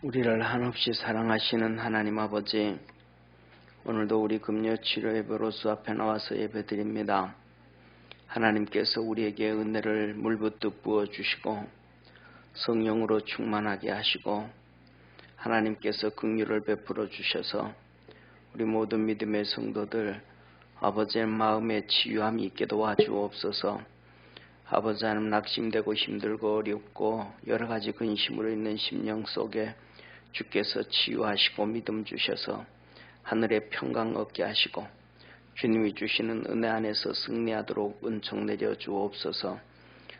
우리를 한없이 사랑하시는 하나님 아버지, 오늘도 우리 금요 치료 예배로서 앞에 나와서 예배드립니다. 하나님께서 우리에게 은혜를 물붓듯 부어주시고 성령으로 충만하게 하시고 하나님께서 긍휼을 베풀어 주셔서 우리 모든 믿음의 성도들 아버지의 마음에 치유함이 있게 도와주옵소서. 아버지 하나님, 낙심되고 힘들고 어렵고 여러 가지 근심으로 있는 심령 속에 주께서 치유하시고 믿음 주셔서 하늘의 평강 얻게 하시고 주님이 주시는 은혜 안에서 승리하도록 은총 내려 주옵소서.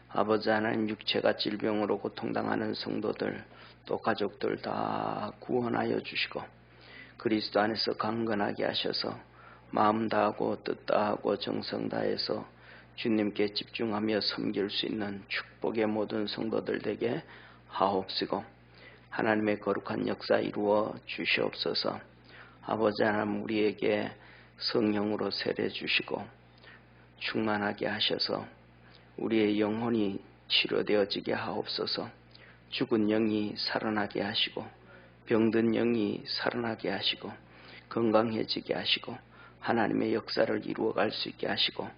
아버지 하나님, 육체가 질병으로 고통당하는 성도들 또 가족들 다 구원하여 주시고 그리스도 안에서 강건하게 하셔서 마음 다하고 뜻 다하고 정성 다해서 주님께 집중하며 섬길 수 있는 축복의 모든 성도들 되게 하옵시고 하나님의 거룩한 역사 이루어 주시옵소서. 아버지 하나님, 우리에게 성령으로 세례 주시고 충만하게 하셔서 우리의 영혼이 치료되어지게 하옵소서. 죽은 영이 살아나게 하시고 병든 영이 살아나게 하시고 건강해지게 하시고 하나님의 역사를 이루어갈 수 있게 하시고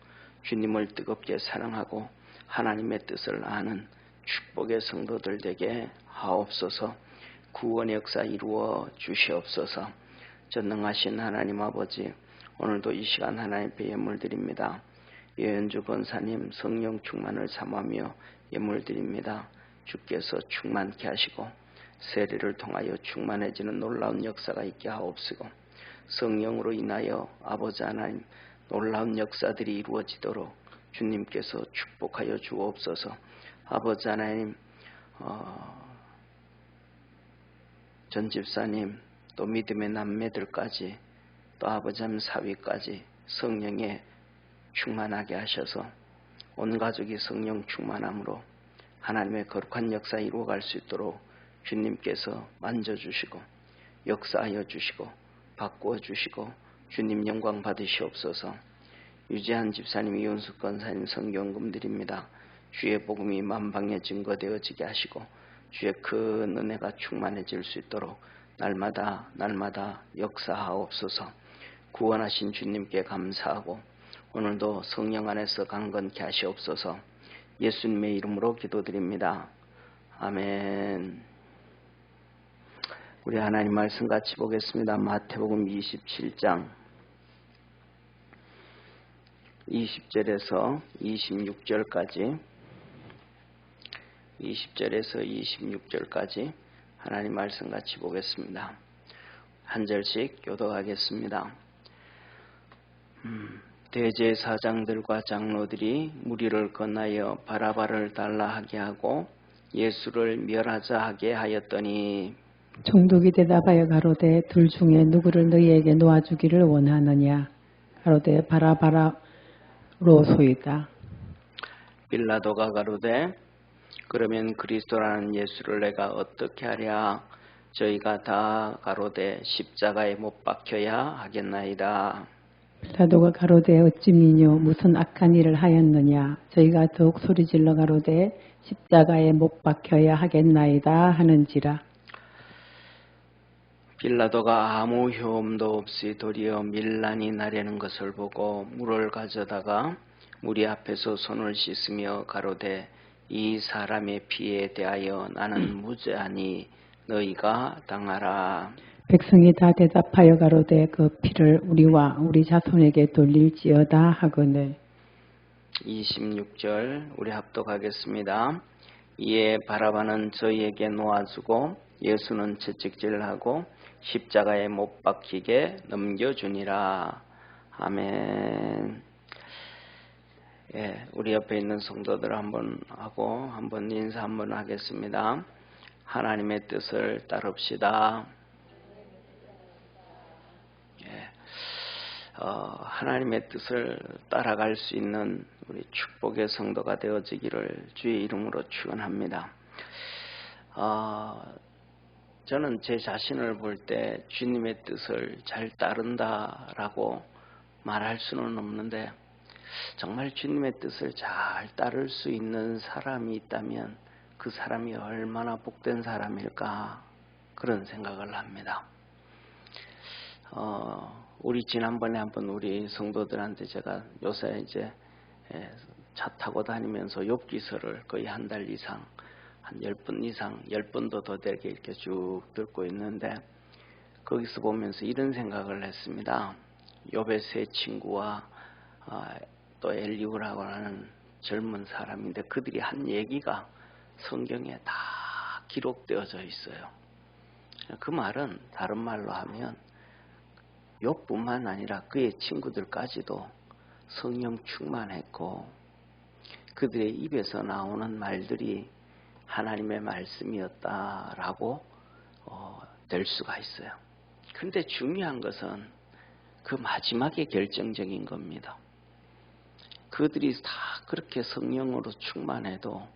주님을 뜨겁게 사랑하고 하나님의 뜻을 아는 축복의 성도들 되게 하옵소서. 구원의 역사 이루어 주시옵소서. 전능하신 하나님 아버지, 오늘도 이 시간 하나님께 예물 드립니다. 예언주 권사님 성령 충만을 삼하며 예물 드립니다. 주께서 충만케 하시고 세례를 통하여 충만해지는 놀라운 역사가 있게 하옵시고 성령으로 인하여 아버지 하나님 놀라운 역사들이 이루어지도록 주님께서 축복하여 주옵소서. 아버지 하나님, 전 집사님 또 믿음의 남매들까지 또 아버지 하나님 사위까지 성령에 충만하게 하셔서 온 가족이 성령 충만함으로 하나님의 거룩한 역사 이루어갈 수 있도록 주님께서 만져주시고 역사하여 주시고 바꾸어 주시고 주님 영광 받으시옵소서. 유재한 집사님, 이윤숙 권사님 성경금 드립니다. 주의 복음이 만방에 증거되어지게 하시고 주의 큰 은혜가 충만해질 수 있도록 날마다 역사하옵소서. 구원하신 주님께 감사하고 오늘도 성령 안에서 강건케 하시옵소서. 예수님의 이름으로 기도드립니다. 아멘. 우리 하나님 말씀 같이 보겠습니다. 마태복음 27장 20절에서 26절까지 20절에서 26절까지 하나님 말씀 같이 보겠습니다. 한 절씩 교독하겠습니다. 대제사장들과 장로들이 무리를 건하여 바라바를 달라 하게 하고 예수를 멸하자 하게 하였더니 총독이 대답하여 가로되 둘 중에 누구를 너희에게 놓아주기를 원하느냐. 가로되 바라바로소이다. 빌라도가 가로되 그러면 그리스도라는 예수를 내가 어떻게 하랴. 저희가 다 가로되 십자가에 못 박혀야 하겠나이다. 빌라도가 가로되 어찌 미뇨 무슨 악한 일을 하였느냐. 저희가 더욱 소리질러 가로되 십자가에 못 박혀야 하겠나이다 하는지라. 빌라도가 아무 효험도 없이 도리어 밀란이 나려는 것을 보고 물을 가져다가 무리 앞에서 손을 씻으며 가로되 이 사람의 피에 대하여 나는 무죄하니 너희가 당하라. 백성이 다 대답하여 가로되 그 피를 우리와 우리 자손에게 돌릴지어다 하거늘. 26절 우리 합독하겠습니다. 이에 바라바는 저희에게 놓아주고 예수는 채찍질하고 십자가에 못 박히게 넘겨주니라. 아멘. 예, 우리 옆에 있는 성도들 한번 하고 한번 인사 한번 하겠습니다. 하나님의 뜻을 따릅시다. 예, 하나님의 뜻을 따라갈 수 있는 우리 축복의 성도가 되어지기를 주의 이름으로 축원합니다. 저는 제 자신을 볼 때 주님의 뜻을 잘 따른다라고 말할 수는 없는데 정말 주님의 뜻을 잘 따를 수 있는 사람이 있다면 그 사람이 얼마나 복된 사람일까 그런 생각을 합니다. 우리 지난번에 한번 우리 성도들한테 제가 요새 이제 차 타고 다니면서 욥기서를 거의 한 달 이상, 한 10번 이상, 10번도 더 되게 이렇게 쭉 듣고 있는데, 거기서 보면서 이런 생각을 했습니다. 욥의 세 친구와 또 엘리후라고 하는 젊은 사람인데 그들이 한 얘기가 성경에 다 기록되어져 있어요. 그 말은 다른 말로 하면 욥뿐만 아니라 그의 친구들까지도 성령 충만했고 그들의 입에서 나오는 말들이 하나님의 말씀이었다라고 될 수가 있어요. 그런데 중요한 것은 그 마지막에 결정적인 겁니다. 그들이 다 그렇게 성령으로 충만해도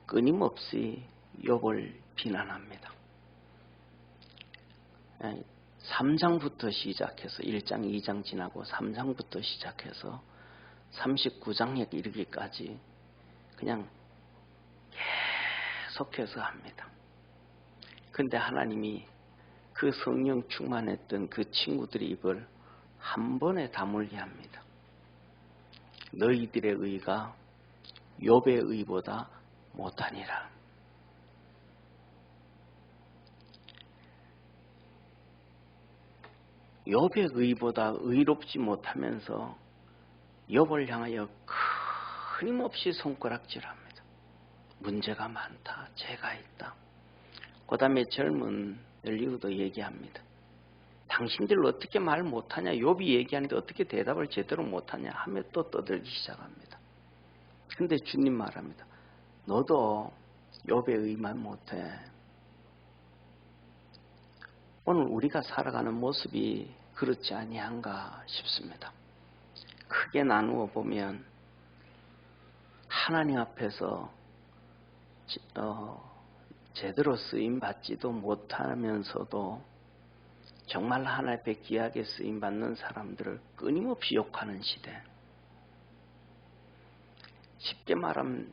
끊임없이 욥을 비난합니다. 3장부터 시작해서 1장, 2장 지나고 3장부터 시작해서 39장에 이르기까지 그냥 계속해서 합니다. 그런데 하나님이 그 성령 충만했던 그 친구들의 입을 한 번에 다물게 합니다. 너희들의 의가 욥의 의보다 못하니라. 욥의 의보다 의롭지 못하면서 욥을 향하여 끊임없이 손가락질합니다. 문제가 많다. 죄가 있다. 그 다음에 젊은 엘리후도 얘기합니다. 당신들 어떻게 말 못하냐? 욥이 얘기하는데 어떻게 대답을 제대로 못하냐? 하며 또 떠들기 시작합니다. 근데 주님 말합니다. 너도 욥의 의만 못해. 오늘 우리가 살아가는 모습이 그렇지 아니한가 싶습니다. 크게 나누어 보면 하나님 앞에서 제대로 쓰임받지도 못하면서도 정말 하나님 앞에 귀하게 쓰임받는 사람들을 끊임없이 욕하는 시대. 쉽게 말하면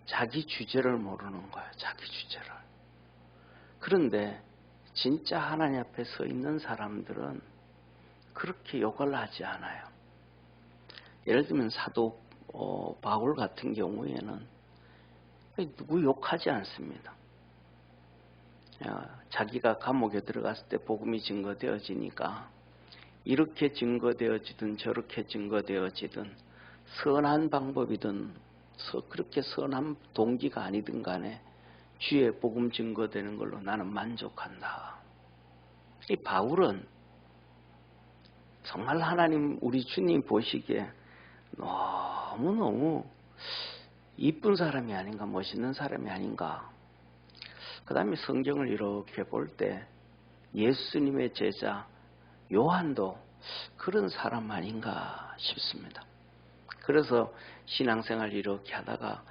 자기 주제를 모르는 거예요. 자기 주제를. 그런데 진짜 하나님 앞에 서 있는 사람들은 그렇게 욕을 하지 않아요. 예를 들면 사도 바울 같은 경우에는 누구 욕하지 않습니다. 자기가 감옥에 들어갔을 때 복음이 증거되어지니까 이렇게 증거되어지든 저렇게 증거되어지든 선한 방법이든 그렇게 선한 동기가 아니든 간에 주의 복음 증거되는 걸로 나는 만족한다. 이 바울은 정말 하나님 우리 주님 보시기에 너무너무 이쁜 사람이 아닌가, 멋있는 사람이 아닌가. 그 다음에 성경을 이렇게 볼 때 예수님의 제자 요한도 그런 사람 아닌가 싶습니다. 그래서 신앙생활 이렇게 하다가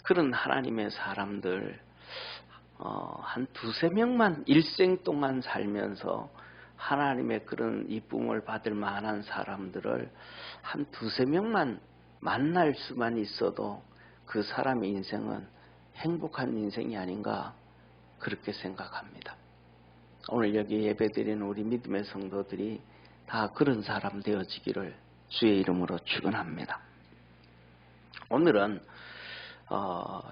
그런 하나님의 사람들 한 두세 명만 일생 동안 살면서 하나님의 그런 이쁨을 받을 만한 사람들을 한 두세 명만 만날 수만 있어도 그 사람의 인생은 행복한 인생이 아닌가 그렇게 생각합니다. 오늘 여기 예배드리는 우리 믿음의 성도들이 다 그런 사람 되어지기를 주의 이름으로 축원합니다. 오늘은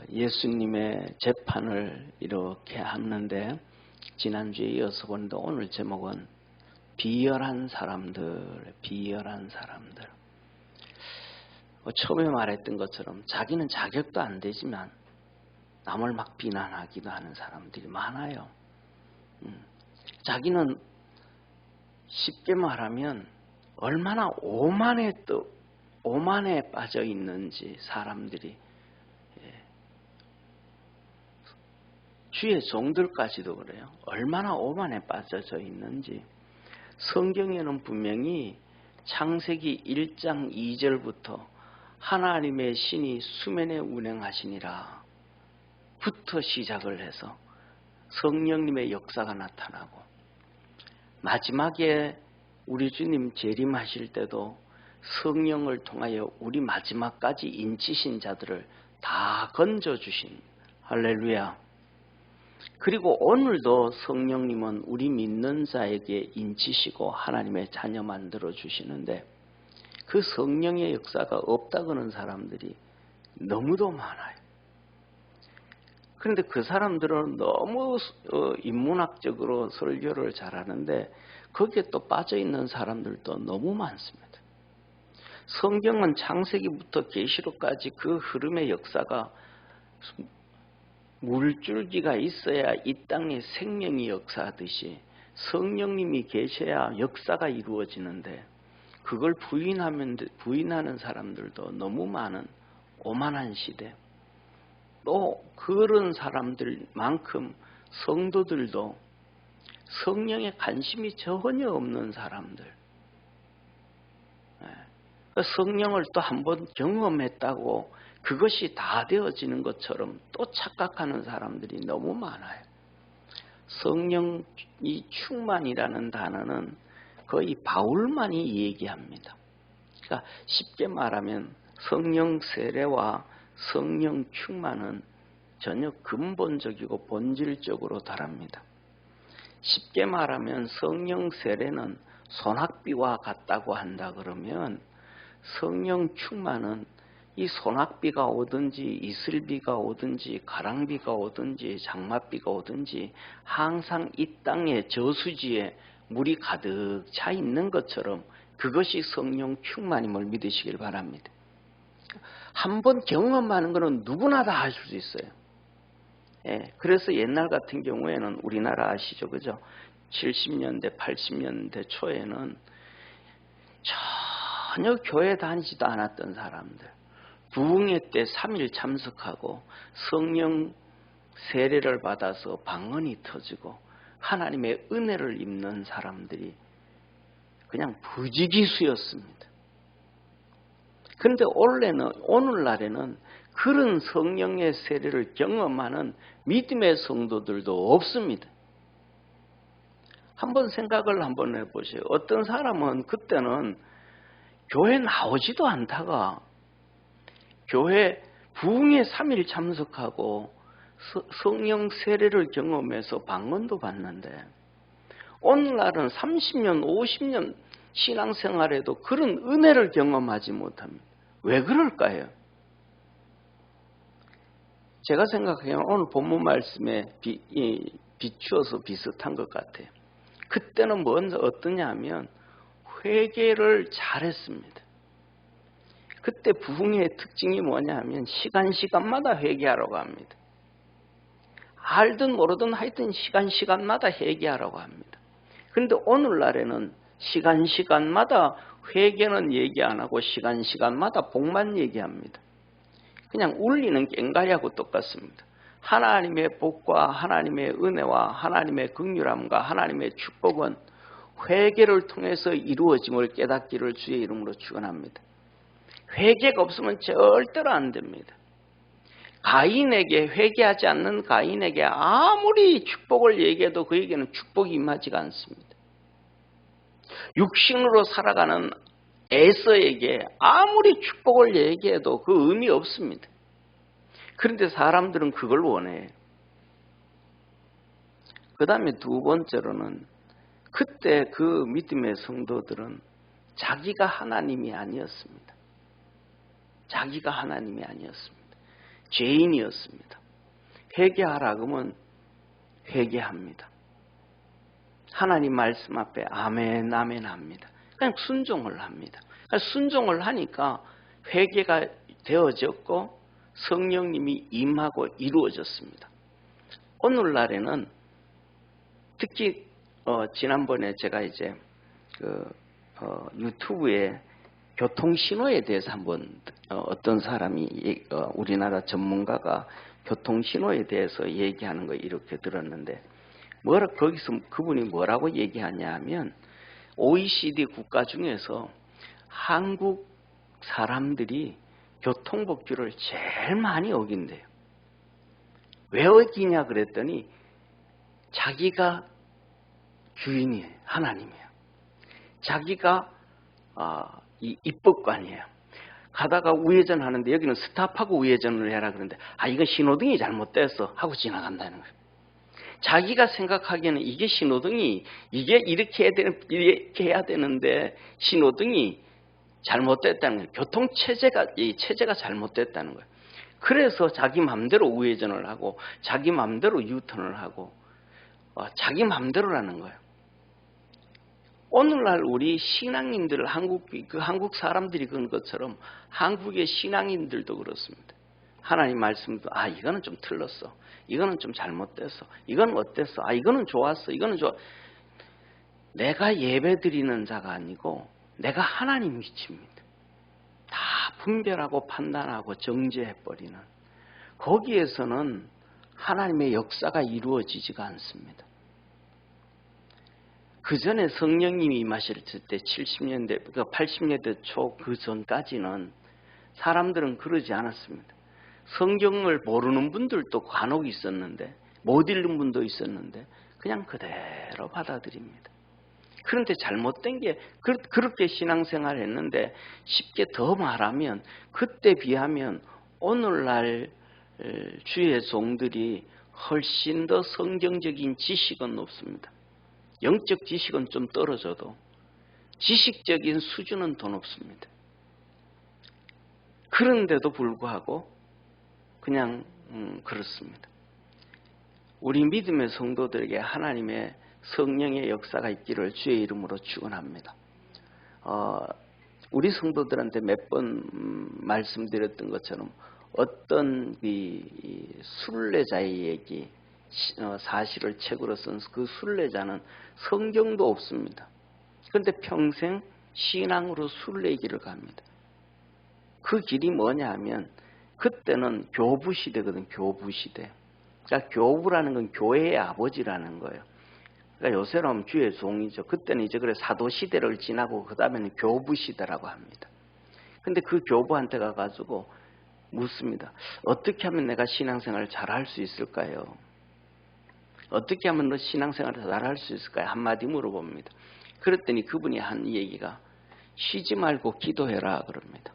예수님의 재판을 이렇게 하는데 지난주에 이어서 보는데 오늘 제목은 비열한 사람들, 비열한 사람들. 처음에 말했던 것처럼 자기는 자격도 안 되지만 남을 막 비난하기도 하는 사람들이 많아요. 자기는 쉽게 말하면 얼마나 오만에 빠져 있는지 사람들이 주의 종들까지도 그래요. 얼마나 오만에 빠져져 있는지 성경에는 분명히 창세기 1장 2절부터 하나님의 신이 수면에 운행하시니라 부터 시작을 해서 성령님의 역사가 나타나고 마지막에 우리 주님 재림하실 때도 성령을 통하여 우리 마지막까지 인치신 자들을 다 건져주신 할렐루야. 그리고 오늘도 성령님은 우리 믿는 자에게 인치시고 하나님의 자녀 만들어 주시는데 그 성령의 역사가 없다고는 사람들이 너무도 많아요. 그런데 그 사람들은 너무 인문학적으로 설교를 잘하는데 거기에 또 빠져있는 사람들도 너무 많습니다. 성경은 창세기부터 계시록까지 그 흐름의 역사가 물줄기가 있어야 이 땅에 생명이 역사하듯이 성령님이 계셔야 역사가 이루어지는데 그걸 부인하는 사람들도 너무 많은 오만한 시대. 또 그런 사람들만큼 성도들도 성령에 관심이 전혀 없는 사람들. 성령을 또 한번 경험했다고 그것이 다 되어지는 것처럼 또 착각하는 사람들이 너무 많아요. 성령이 충만이라는 단어는 거의 바울만이 얘기합니다. 그러니까 쉽게 말하면 성령 세례와 성령 충만은 전혀 근본적이고 본질적으로 다릅니다. 쉽게 말하면 성령 세례는 소낙비와 같다고 한다 그러면 성령 충만은 이 소낙비가 오든지 이슬비가 오든지 가랑비가 오든지 장맛비가 오든지 항상 이 땅의 저수지에 물이 가득 차 있는 것처럼 그것이 성령 충만임을 믿으시길 바랍니다. 한번 경험하는 것은 누구나 다 하실 수 있어요. 그래서 옛날 같은 경우에는 우리나라 아시죠? 그죠? 70년대, 80년대 초에는 전혀 교회 다니지도 않았던 사람들 부흥회 때 3일 참석하고 성령 세례를 받아서 방언이 터지고 하나님의 은혜를 입는 사람들이 그냥 부지기수였습니다. 그런데 오늘날에는 그런 성령의 세례를 경험하는 믿음의 성도들도 없습니다. 한번 생각을 한번 해보세요. 어떤 사람은 그때는 교회 나오지도 않다가 교회 부흥회 3일 참석하고 성령 세례를 경험해서 방언도 받는데 오늘날은 30년, 50년 신앙생활에도 그런 은혜를 경험하지 못합니다. 왜 그럴까요? 제가 생각해요. 오늘 본문 말씀에 비추어서 비슷한 것 같아요. 그때는 먼저 어떠냐 하면 회개를 잘했습니다. 그때 부흥의 특징이 뭐냐 하면 시간마다 회개하라고 합니다. 알든 모르든 하여튼 시간마다 회개하라고 합니다. 그런데 오늘날에는 시간마다 회개는 얘기 안 하고 시간마다 복만 얘기합니다. 그냥 울리는 꽹과리하고 똑같습니다. 하나님의 복과 하나님의 은혜와 하나님의 긍휼함과 하나님의 축복은 회개를 통해서 이루어짐을 깨닫기를 주의 이름으로 축원합니다. 회개가 없으면 절대로 안 됩니다. 가인에게 회개하지 않는 가인에게 아무리 축복을 얘기해도 그에게는 축복이 임하지가 않습니다. 육신으로 살아가는 에서에게 아무리 축복을 얘기해도 그 의미 없습니다. 그런데 사람들은 그걸 원해요. 그 다음에 두 번째로는 그때 그 믿음의 성도들은 자기가 하나님이 아니었습니다. 자기가 하나님이 아니었습니다. 죄인이었습니다. 회개하라 그러면 회개합니다. 하나님 말씀 앞에 아멘 아멘 합니다. 그냥 순종을 합니다. 순종을 하니까 회개가 되어졌고 성령님이 임하고 이루어졌습니다. 오늘날에는 특히 지난번에 제가 이제 유튜브에 교통신호에 대해서 한번 어떤 사람이 우리나라 전문가가 교통신호에 대해서 얘기하는 거 이렇게 들었는데 거기서 그분이 뭐라고 얘기하냐 하면 OECD 국가 중에서 한국 사람들이 교통법규를 제일 많이 어긴대요. 왜 어기냐 그랬더니 자기가 주인이에요. 하나님이에요. 자기가 이 입법관이에요. 가다가 우회전하는데 여기는 스탑하고 우회전을 해라 그러는데 이거 신호등이 잘못됐어 하고 지나간다는 거예요. 자기가 생각하기에는 이게 신호등이 이게 이렇게 해야 되는데 신호등이 잘못됐다는 거예요. 교통 이 체제가 잘못됐다는 거예요. 그래서 자기 마음대로 우회전을 하고 자기 마음대로 유턴을 하고 자기 마음대로라는 거예요. 오늘날 우리 신앙인들 한국 사람들이 그런 것처럼 한국의 신앙인들도 그렇습니다. 하나님 말씀도 이거는 좀 틀렸어. 이거는 좀 잘못됐어. 이거는 어땠어? 이거는 좋았어. 이거는 좋아. 내가 예배드리는 자가 아니고 내가 하나님 위치입니다. 다 분별하고 판단하고 정죄해버리는 거기에서는 하나님의 역사가 이루어지지가 않습니다. 그 전에 성령님이 임하실 때 70년대, 80년대 초 그 전까지는 사람들은 그러지 않았습니다. 성경을 모르는 분들도 간혹 있었는데, 못 읽는 분도 있었는데 그냥 그대로 받아들입니다. 그런데 잘못된 게 그렇게 신앙생활을 했는데 쉽게 더 말하면 그때 비하면 오늘날 주의 종들이 훨씬 더 성경적인 지식은 높습니다. 영적 지식은 좀 떨어져도 지식적인 수준은 더 높습니다. 그런데도 불구하고 그냥 그렇습니다. 우리 믿음의 성도들에게 하나님의 성령의 역사가 있기를 주의 이름으로 축원합니다. 우리 성도들한테 몇 번 말씀드렸던 것처럼 어떤 이 순례자의 얘기 사실을 책으로 쓴 그 순례자는 성경도 없습니다. 그런데 평생 신앙으로 순례의 길을 갑니다. 그 길이 뭐냐 하면 그때는 교부 시대거든. 교부 시대. 그러니까 교부라는 건 교회의 아버지라는 거예요. 그러니까 요새로 하면 주의 종이죠. 그때는 이제 그래 사도 시대를 지나고 그 다음에는 교부 시대라고 합니다. 근데 그 교부한테 가가지고 묻습니다. 어떻게 하면 내가 신앙생활을 잘할 수 있을까요? 어떻게 하면 너 신앙생활을 잘할 수 있을까요? 한마디 물어봅니다. 그랬더니 그분이 한 얘기가 쉬지 말고 기도해라 그럽니다.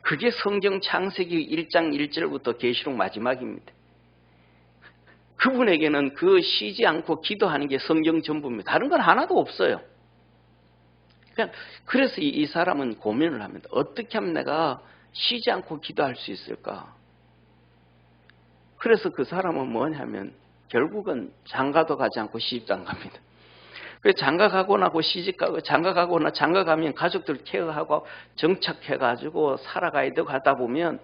그게 성경 창세기 1장 1절부터 계시록 마지막입니다. 그분에게는 그 쉬지 않고 기도하는 게 성경 전부입니다. 다른 건 하나도 없어요. 그래서 이 사람은 고민을 합니다. 어떻게 하면 내가 쉬지 않고 기도할 수 있을까? 그래서 그 사람은 뭐냐면 결국은 장가도 가지 않고 시집도 안 갑니다. 그래서 장가가고 나고 시집가고 장가가면 가족들 케어하고 정착해가지고 살아가야 되고 하다 보면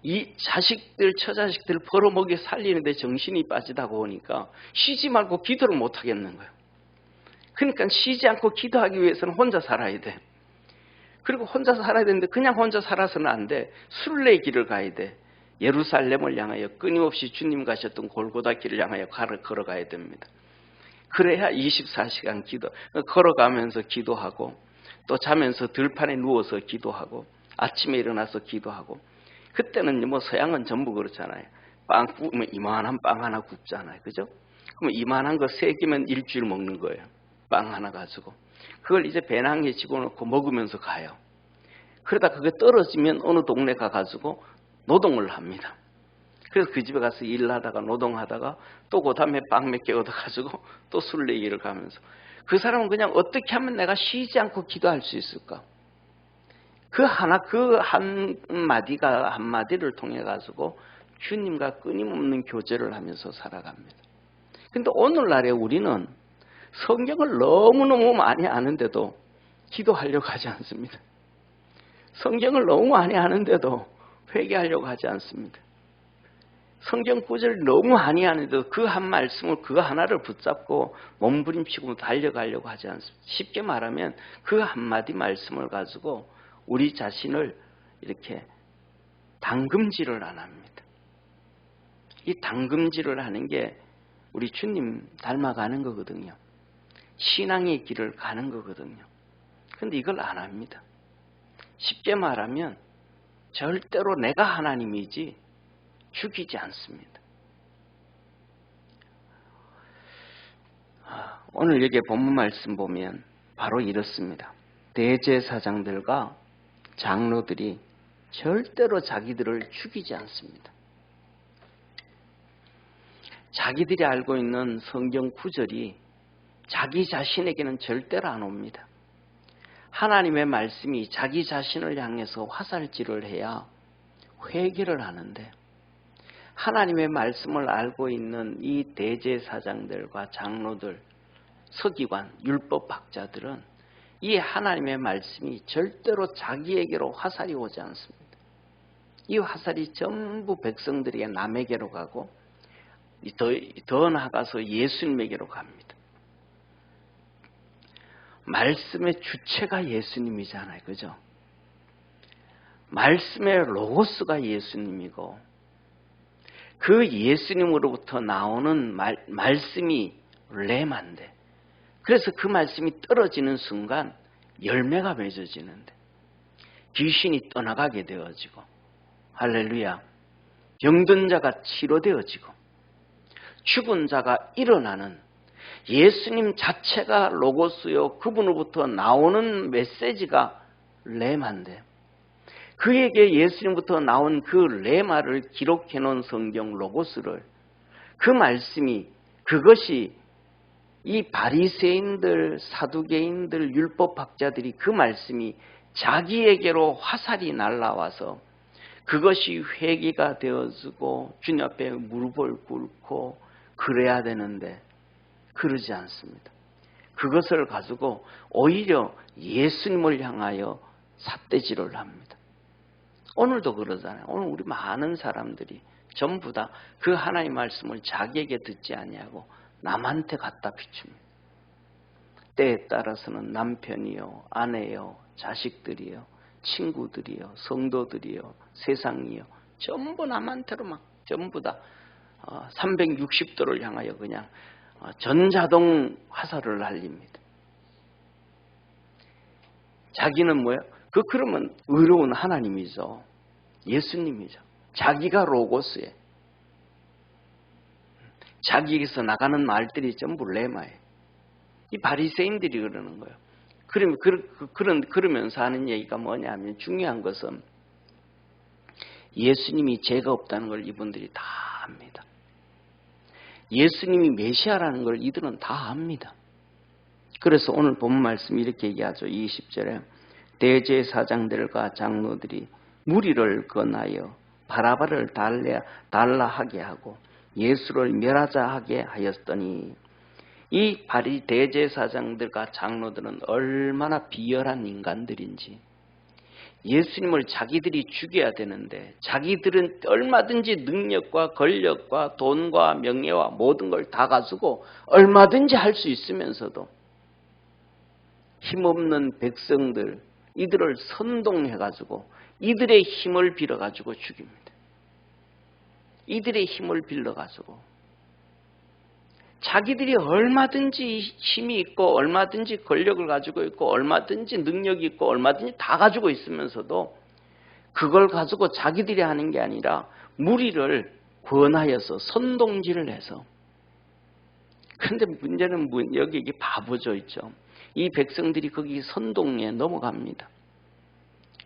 이 자식들 처자식들 벌어먹여 살리는데 정신이 빠지다 보니까 쉬지 말고 기도를 못 하겠는 거예요. 그러니까 쉬지 않고 기도하기 위해서는 혼자 살아야 돼. 그리고 혼자 살아야 되는데 그냥 혼자 살아서는 안 돼. 순례의 길을 가야 돼. 예루살렘을 향하여 끊임없이 주님 가셨던 골고다 길을 향하여 걸어가야 됩니다. 그래야 24시간 걸어가면서 기도하고 또 자면서 들판에 누워서 기도하고 아침에 일어나서 기도하고 그때는 뭐 서양은 전부 그렇잖아요. 빵 구우면 이만한 빵 하나 굽잖아요. 그죠? 그럼 이만한 거 3개면 일주일 먹는 거예요. 빵 하나 가지고. 그걸 이제 배낭에 집어넣고 먹으면서 가요. 그러다 그게 떨어지면 어느 동네 가가지고 노동을 합니다. 그래서 그 집에 가서 일하다가 노동하다가 또 그 다음에 빵 몇 개 얻어가지고 또 순례길을 가면서 그 사람은 그냥 어떻게 하면 내가 쉬지 않고 기도할 수 있을까? 그 한마디를 통해 가지고 주님과 끊임없는 교제를 하면서 살아갑니다. 근데 오늘날에 우리는 성경을 너무너무 많이 아는데도 기도하려고 하지 않습니다. 성경을 너무 많이 아는데도 회개하려고 하지 않습니다. 성경 구절을 너무 많이 아는데도 그 한 말씀을 그 하나를 붙잡고 몸부림치고 달려가려고 하지 않습니다. 쉽게 말하면 그 한마디 말씀을 가지고 우리 자신을 이렇게 당금질을 안 합니다. 이 당금질을 하는 게 우리 주님 닮아가는 거거든요. 신앙의 길을 가는 거거든요. 그런데 이걸 안 합니다. 쉽게 말하면 절대로 내가 하나님이지 죽이지 않습니다. 오늘 여기 본문 말씀 보면 바로 이렇습니다. 대제사장들과 장로들이 절대로 자기들을 죽이지 않습니다. 자기들이 알고 있는 성경 구절이 자기 자신에게는 절대로 안 옵니다. 하나님의 말씀이 자기 자신을 향해서 화살질을 해야 회개를 하는데, 하나님의 말씀을 알고 있는 이 대제사장들과 장로들, 서기관, 율법학자들은 이 하나님의 말씀이 절대로 자기에게로 화살이 오지 않습니다. 이 화살이 전부 백성들에게 남에게로 가고 더 나아가서 예수님에게로 갑니다. 말씀의 주체가 예수님이잖아요. 그죠? 말씀의 로고스가 예수님이고 그 예수님으로부터 나오는 말씀이 레마인데, 그래서 그 말씀이 떨어지는 순간 열매가 맺어지는데 귀신이 떠나가게 되어지고, 할렐루야, 병든 자가 치료되어지고 죽은 자가 일어나는, 예수님 자체가 로고스요 그분으로부터 나오는 메시지가 레마인데, 그에게 예수님부터 나온 그 레마를 기록해 놓은 성경 로고스를, 그 말씀이, 그것이 이 바리새인들, 사두개인들, 율법학자들이 그 말씀이 자기에게로 화살이 날라와서 그것이 회개가 되어지고 주님 앞에 무릎을 꿇고 그래야 되는데 그러지 않습니다. 그것을 가지고 오히려 예수님을 향하여 삿대질을 합니다. 오늘도 그러잖아요. 오늘 우리 많은 사람들이 전부 다 그 하나님 말씀을 자기에게 듣지 아니하고 남한테 갖다 비춥니다. 때에 따라서는 남편이요, 아내요, 자식들이요, 친구들이요, 성도들이요, 세상이요, 전부 남한테로 막 전부 다 360도를 향하여 그냥 전자동 화살을 날립니다. 자기는 뭐예요? 그러면 의로운 하나님이죠. 예수님이죠. 자기가 로고스에, 자기에게서 나가는 말들이 전부 레마예요. 이 바리새인들이 그러는 거예요. 그러면서 하는 얘기가 뭐냐면, 중요한 것은 예수님이 죄가 없다는 걸 이분들이 다 압니다. 예수님이 메시아라는 걸 이들은 다 압니다. 그래서 오늘 본 말씀이 이렇게 얘기하죠. 20절에 대제사장들과 장로들이 무리를 건하여 바라바를 달라하게 하고 예수를 멸하자 하게 하였더니, 이 바리 대제사장들과 장로들은 얼마나 비열한 인간들인지, 예수님을 자기들이 죽여야 되는데 자기들은 얼마든지 능력과 권력과 돈과 명예와 모든 걸 다 가지고 얼마든지 할 수 있으면서도 힘없는 백성들, 이들을 선동해가지고 이들의 힘을 빌어가지고 죽입니다. 이들의 힘을 빌려가지고 자기들이 얼마든지 힘이 있고 얼마든지 권력을 가지고 있고 얼마든지 능력이 있고 얼마든지 다 가지고 있으면서도 그걸 가지고 자기들이 하는 게 아니라 무리를 권하여서 선동질을 해서, 그런데 문제는 여기 이게 바보져 있죠. 이 백성들이 거기 선동에 넘어갑니다.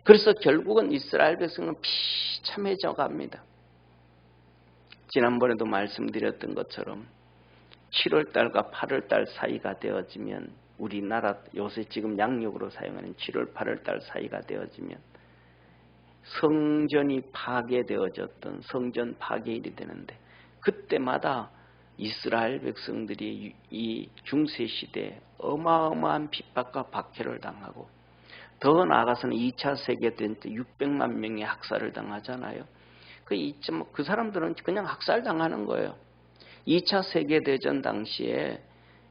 그래서 결국은 이스라엘 백성은 비참해져 갑니다. 지난번에도 말씀드렸던 것처럼 7월달과 8월달 사이가 되어지면, 우리나라 요새 지금 양력으로 사용하는 7월, 8월달 사이가 되어지면 성전이 파괴되어졌던 성전 파괴일이 되는데, 그때마다 이스라엘 백성들이 이 중세시대에 어마어마한 핍박과 박해를 당하고, 더 나아가서는 2차 세계대전 때 600만 명의 학살을 당하잖아요. 그 사람들은 그냥 학살당하는 거예요. 2차 세계대전 당시에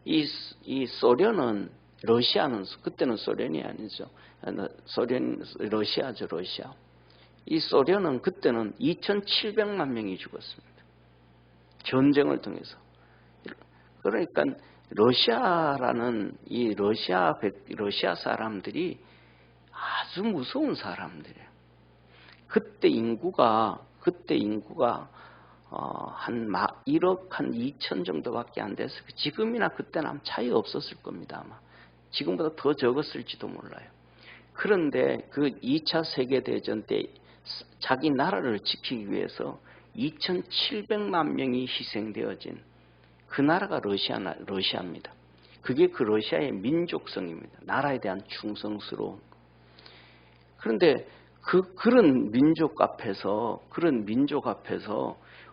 이 소련은, 러시아는, 그때는 소련이 아니죠. 러시아죠, 러시아. 이 소련은 그때는 2,700만 명이 죽었습니다. 전쟁을 통해서. 그러니까 러시아라는 이 러시아 사람들이 아주 무서운 사람들이에요. 그때 인구가 한 1억 한 2천 정도밖에 안 돼서 지금이나 그때는 아마 차이 없었을 겁니다. 아마 지금보다 더 적었을지도 몰라요. 그런데 그 2차 세계대전 때 자기 나라를 지키기 위해서 2,700만 명이 희생되어진 그 나라가 러시아입니다. 그게 그 러시아의 민족성입니다. 나라에 대한 충성스러움. 그런데 그런 민족 앞에서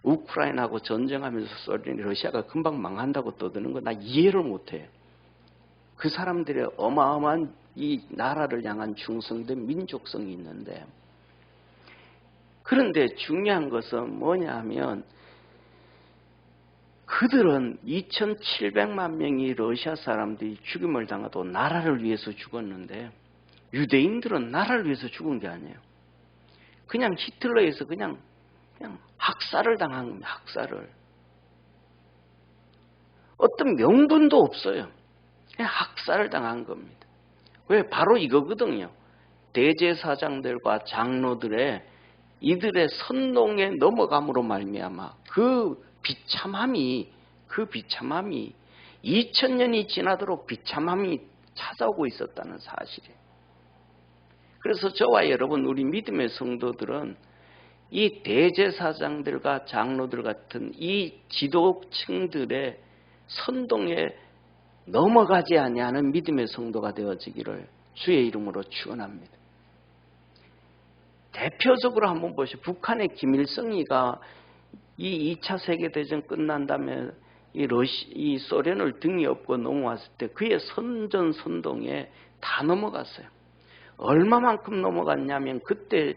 우크라이나하고 전쟁하면서 러시아가 금방 망한다고 떠드는 거 나 이해를 못해요. 그 사람들의 어마어마한 이 나라를 향한 충성된 민족성이 있는데, 그런데 중요한 것은 뭐냐 하면 그들은 2,700만 명이 러시아 사람들이 죽임을 당하도 나라를 위해서 죽었는데, 유대인들은 나라를 위해서 죽은 게 아니에요. 그냥 히틀러에서 그냥 학살을 당한 겁니다. 학살을. 어떤 명분도 없어요. 그냥 학살을 당한 겁니다. 왜? 바로 이거거든요. 대제사장들과 장로들의 이들의 선동에 넘어감으로 말미암아 그 비참함이 2000년이 지나도록 비참함이 찾아오고 있었다는 사실이에요. 그래서 저와 여러분, 우리 믿음의 성도들은 이 대제사장들과 장로들 같은 이 지도층들의 선동에 넘어가지 아니하는 믿음의 성도가 되어지기를 주의 이름으로 축원합니다. 대표적으로 한번 보시죠. 북한의 김일성이가 이 2차 세계대전 끝난 다음에 이 소련을 등에 업고 넘어왔을 때 그의 선전선동에 다 넘어갔어요. 얼마만큼 넘어갔냐면 그때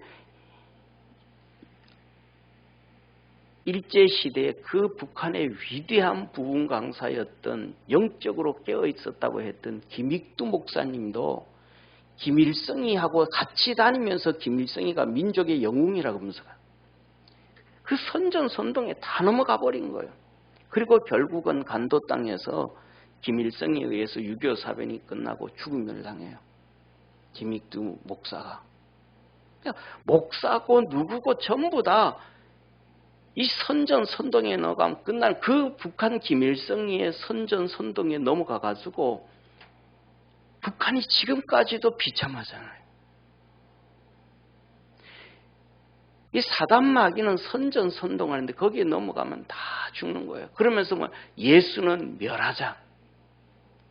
일제시대에 그 북한의 위대한 부흥 강사였던, 영적으로 깨어 있었다고 했던 김익두 목사님도 김일성이하고 같이 다니면서 김일성이가 민족의 영웅이라고 하면서 그 선전선동에 다 넘어가 버린 거예요. 그리고 결국은 간도 땅에서 김일성에 의해서 6.25 사변이 끝나고 죽음을 당해요. 김익두 목사가. 목사고 누구고 전부 다 이 선전선동에 넘어가면 끝날 그 북한 김일성의 선전선동에 넘어가 가지고 북한이 지금까지도 비참하잖아요. 이 사단 마귀는 선전선동하는데 거기에 넘어가면 다 죽는 거예요. 그러면서 뭐 예수는 멸하자.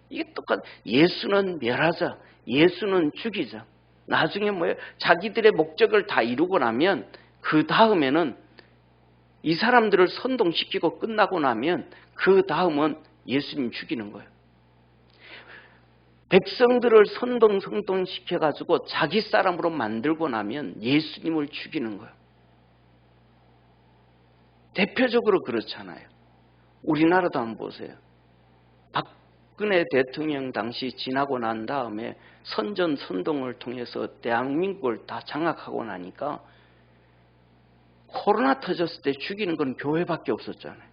이게 똑같아. 예수는 멸하자. 예수는 죽이자. 나중에 뭐예요? 자기들의 목적을 다 이루고 나면 그 다음에는 이 사람들을 선동시키고 끝나고 나면 그 다음은 예수님 죽이는 거예요. 백성들을 선동시켜가지고 자기 사람으로 만들고 나면 예수님을 죽이는 거예요. 대표적으로 그렇잖아요. 우리나라도 한번 보세요. 박근혜 대통령 당시 지나고 난 다음에 선전선동을 통해서 대한민국을 다 장악하고 나니까 코로나 터졌을 때 죽이는 건 교회밖에 없었잖아요.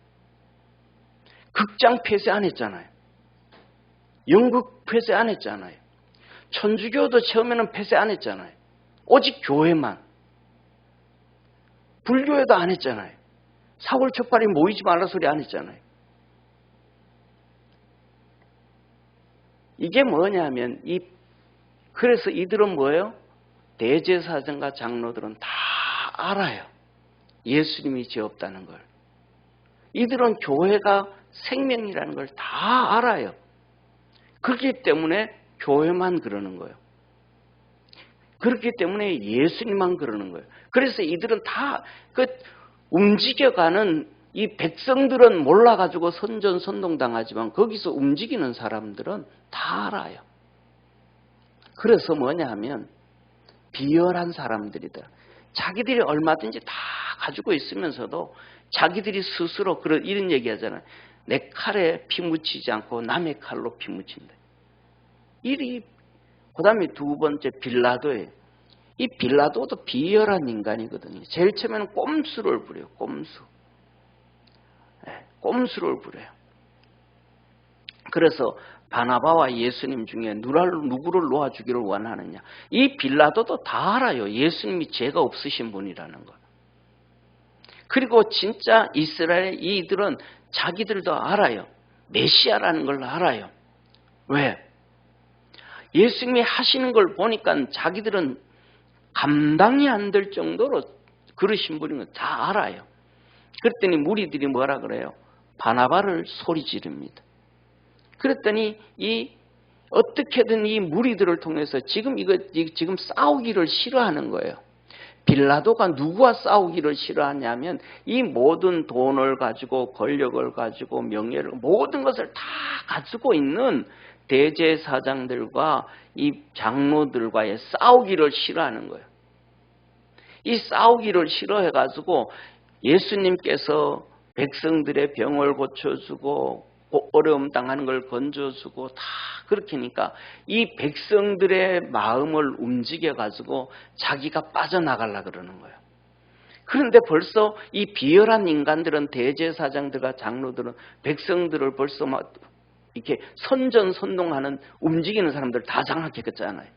극장 폐쇄 안 했잖아요. 연극 폐쇄 안 했잖아요. 천주교도 처음에는 폐쇄 안 했잖아요. 오직 교회만. 불교에도 안 했잖아요. 사월 촛발이 모이지 말라 소리 안 했잖아요. 이게 뭐냐면 그래서 이들은 뭐예요? 대제사장과 장로들은 다 알아요. 예수님이 죄 없다는 걸. 이들은 교회가 생명이라는 걸 다 알아요. 그렇기 때문에 교회만 그러는 거예요. 그렇기 때문에 예수님만 그러는 거예요. 그래서 이들은 다 움직여가는 이 백성들은 몰라가지고 선전선동당하지만 거기서 움직이는 사람들은 다 알아요. 그래서 뭐냐 하면 비열한 사람들이다. 자기들이 얼마든지 다 가지고 있으면서도 자기들이 스스로 이런 얘기 하잖아요. 내 칼에 피 묻히지 않고 남의 칼로 피 묻힌다. 그 다음에 두 번째 빌라도예요. 이 빌라도도 비열한 인간이거든요. 제일 처음에는 꼼수를 부려요. 꼼수를 부려요. 그래서 바나바와 예수님 중에 누구를 놓아주기를 원하느냐. 이 빌라도도 다 알아요. 예수님이 죄가 없으신 분이라는 걸. 그리고 진짜 이스라엘 이들은 자기들도 알아요. 메시아라는 걸 알아요. 왜? 예수님이 하시는 걸 보니까 자기들은 감당이 안 될 정도로 그러신 분인 걸 다 알아요. 그랬더니 무리들이 뭐라 그래요? 바나바를 소리 지릅니다. 그랬더니 어떻게든 이 무리들을 통해서 지금 싸우기를 싫어하는 거예요. 빌라도가 누구와 싸우기를 싫어하냐면 이 모든 돈을 가지고 권력을 가지고 명예를 모든 것을 다 가지고 있는 대제사장들과 이 장로들과의 싸우기를 싫어하는 거예요. 이 싸우기를 싫어해가지고 예수님께서 백성들의 병을 고쳐주고 어려움 당하는 걸 건져주고 다 그렇게 하니까 이 백성들의 마음을 움직여가지고 자기가 빠져나가려고 그러는 거예요. 그런데 벌써 이 비열한 인간들은 대제사장들과 장로들은 백성들을 벌써 막 이렇게 선전선동하는 움직이는 사람들 다 장악했잖아요.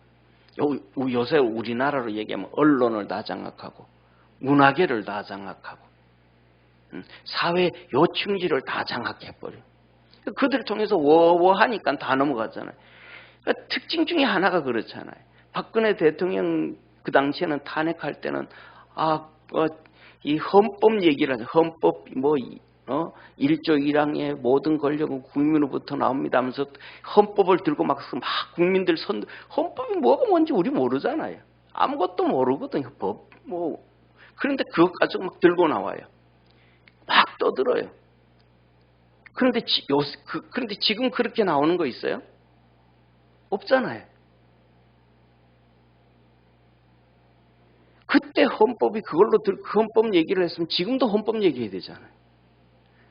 요새 우리나라로 얘기하면 언론을 다 장악하고 문화계를 다 장악하고 사회 요충지를 다 장악해버려요. 그들을 통해서 워하니까 다 넘어갔잖아요. 그러니까 특징 중에 하나가 그렇잖아요. 박근혜 대통령 그 당시에는 탄핵할 때는 이 헌법 얘기를 하죠. 헌법 1조 1항의 모든 권력은 국민으로부터 나옵니다 하면서 헌법을 들고 막 국민들 헌법이 뭐가 뭔지 우리 모르잖아요. 아무것도 모르거든요. 그런데 그것 가지고 막 들고 나와요. 막 떠들어요. 그런데 지금 그렇게 나오는 거 있어요? 없잖아요. 그때 헌법이 그걸로 헌법 얘기를 했으면 지금도 헌법 얘기해야 되잖아요.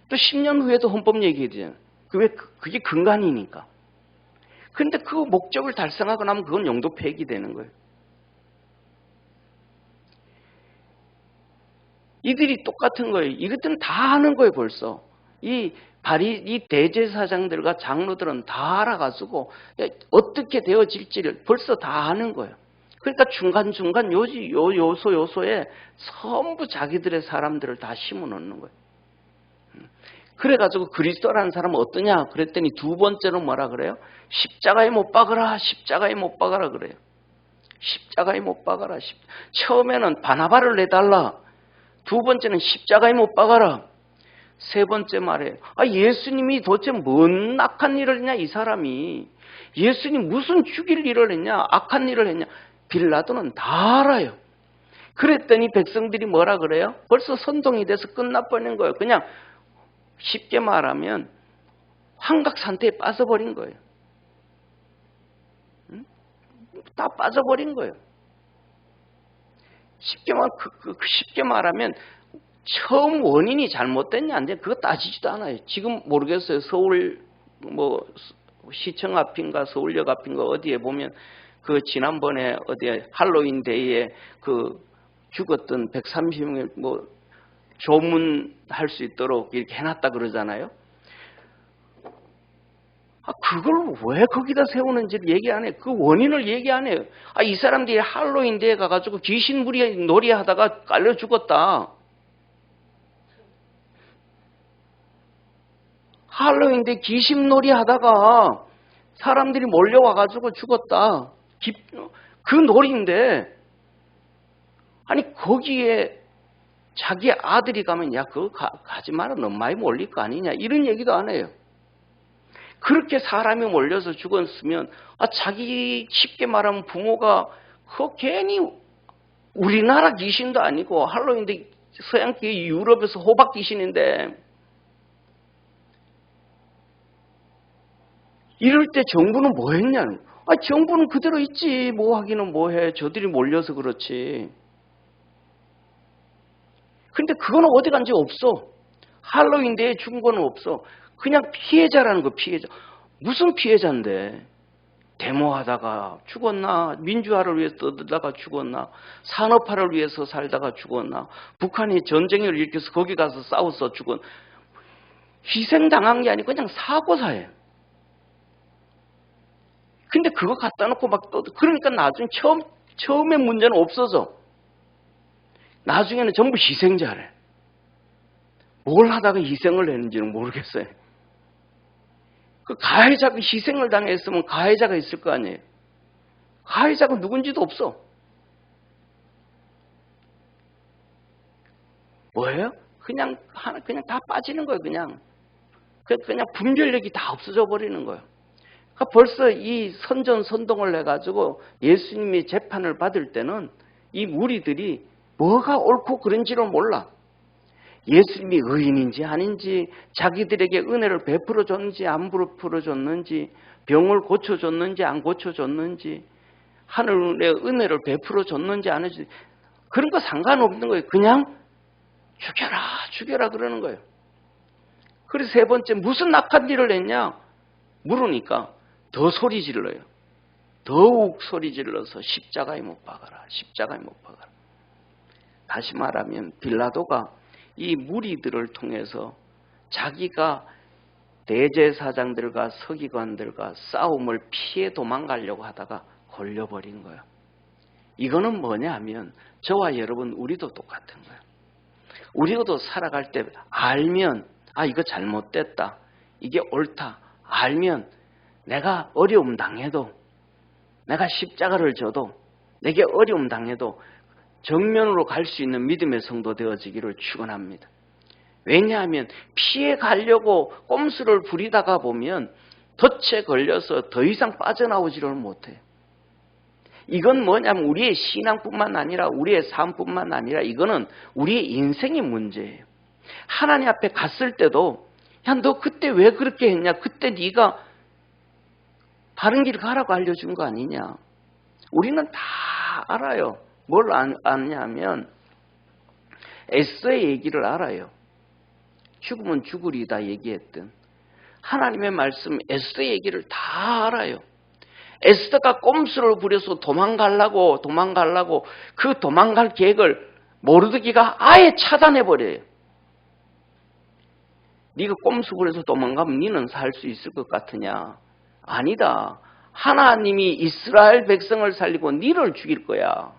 또 10년 후에도 헌법 얘기해야 되잖아요. 그게 근간이니까. 그런데 그 목적을 달성하고 나면 그건 영도 폐기되는 거예요. 이들이 똑같은 거예요. 이것들은 다 아는 거예요, 벌써. 이 대제사장들과 장로들은 다 알아가지고 어떻게 되어질지를 벌써 다 아는 거예요. 그러니까 중간중간 요소에 전부 자기들의 사람들을 다 심어놓는 거예요. 그래가지고 그리스도라는 사람은 어떠냐? 그랬더니 두 번째로 뭐라 그래요? 십자가에 못 박으라, 십자가에 못 박아라 그래요. 십자가에 못 박아라. 처음에는 바나바를 내달라. 두 번째는 십자가에 못 박아라. 세 번째 말에 예수님이 도대체 뭔 악한 일을 했냐 이 사람이. 예수님 무슨 죽일 일을 했냐 악한 일을 했냐. 빌라도는 다 알아요. 그랬더니 백성들이 뭐라 그래요? 벌써 선동이 돼서 끝나버린 거예요. 그냥 쉽게 말하면 환각상태에 빠져버린 거예요. 다 빠져버린 거예요. 쉽게 말하면 처음 원인이 잘못됐냐 안 돼? 그거 따지지도 않아요. 지금 모르겠어요. 서울 시청 앞인가 서울역 앞인가 어디에 보면 그 지난번에 어디에 할로윈 데이에 그 죽었던 130명 조문할 수 있도록 이렇게 해놨다 그러잖아요. 그걸 왜 거기다 세우는지를 얘기 안 해. 그 원인을 얘기 안 해요. 이 사람들이 할로윈 데이에 가가지고 귀신 놀이 하다가 깔려 죽었다. 할로윈 데이 귀신 놀이 하다가 사람들이 몰려와가지고 죽었다. 그 놀이인데 거기에 자기 아들이 가면 그거 가지 마라. 너무 많이 몰릴 거 아니냐. 이런 얘기도 안 해요. 그렇게 사람이 몰려서 죽었으면 자기 쉽게 말하면 부모가 괜히 우리나라 귀신도 아니고 할로윈데 서양계 유럽에서 호박 귀신인데 이럴 때 정부는 뭐 했냐. 정부는 그대로 있지. 뭐 하기는 뭐 해. 저들이 몰려서 그렇지. 근데 그거는 어디 간지 없어. 할로윈데이에 죽은 거는 없어. 그냥 피해자라는 거. 피해자. 무슨 피해자인데. 데모하다가 죽었나? 민주화를 위해서 떠들다가 죽었나? 산업화를 위해서 살다가 죽었나? 북한이 전쟁을 일으켜서 거기 가서 싸워서 죽었나? 희생당한 게 아니고 그냥 사고사예요. 근데 그거 갖다 놓고 그러니까 나중에 처음에 문제는 없어져. 나중에는 전부 희생자래. 뭘 하다가 희생을 했는지는 모르겠어요. 그 가해자가 희생을 당했으면 가해자가 있을 거 아니에요. 가해자가 누군지도 없어. 뭐예요? 그냥 다 빠지는 거예요. 그냥 분별력이 다 없어져 버리는 거예요. 그러니까 벌써 이 선전선동을 해가지고 예수님이 재판을 받을 때는 이 무리들이 뭐가 옳고 그른지를 몰라. 예수님이 의인인지 아닌지, 자기들에게 은혜를 베풀어 줬는지 안 베풀어 줬는지, 병을 고쳐줬는지 안 고쳐줬는지, 하늘의 은혜를 베풀어 줬는지 안 해줬는지, 그런 거 상관없는 거예요. 그냥 죽여라 그러는 거예요. 그래서 세 번째, 무슨 악한 일을 했냐 물으니까 더 소리 질러요. 더욱 소리 질러서 십자가에 못 박아라. 십자가에 못 박아라. 다시 말하면 빌라도가 이 무리들을 통해서 자기가 대제사장들과 서기관들과 싸움을 피해 도망가려고 하다가 걸려버린 거예요. 이거는 뭐냐 하면 저와 여러분 우리도 똑같은 거예요. 우리도 살아갈 때 알면 이거 잘못됐다. 이게 옳다. 알면 내가 어려움 당해도, 내가 십자가를 져도, 내게 어려움 당해도 정면으로 갈 수 있는 믿음의 성도 되어지기를 축원합니다. 왜냐하면 피해 가려고 꼼수를 부리다가 보면 덫에 걸려서 더 이상 빠져나오지를 못해요. 이건 뭐냐면 우리의 신앙뿐만 아니라 우리의 삶뿐만 아니라 이거는 우리의 인생의 문제예요. 하나님 앞에 갔을 때도 야, 너 그때 왜 그렇게 했냐? 그때 네가 다른 길 가라고 알려준 거 아니냐? 우리는 다 알아요. 뭘 아냐면 에스더의 얘기를 알아요. 죽으면 죽으리다 얘기했던 하나님의 말씀 에스더의 얘기를 다 알아요. 에스더가 꼼수를 부려서 도망가려고 그 도망갈 계획을 모르드기가 아예 차단해버려요. 네가 꼼수 부려서 도망가면 너는 살 수 있을 것 같으냐? 아니다. 하나님이 이스라엘 백성을 살리고 너를 죽일 거야.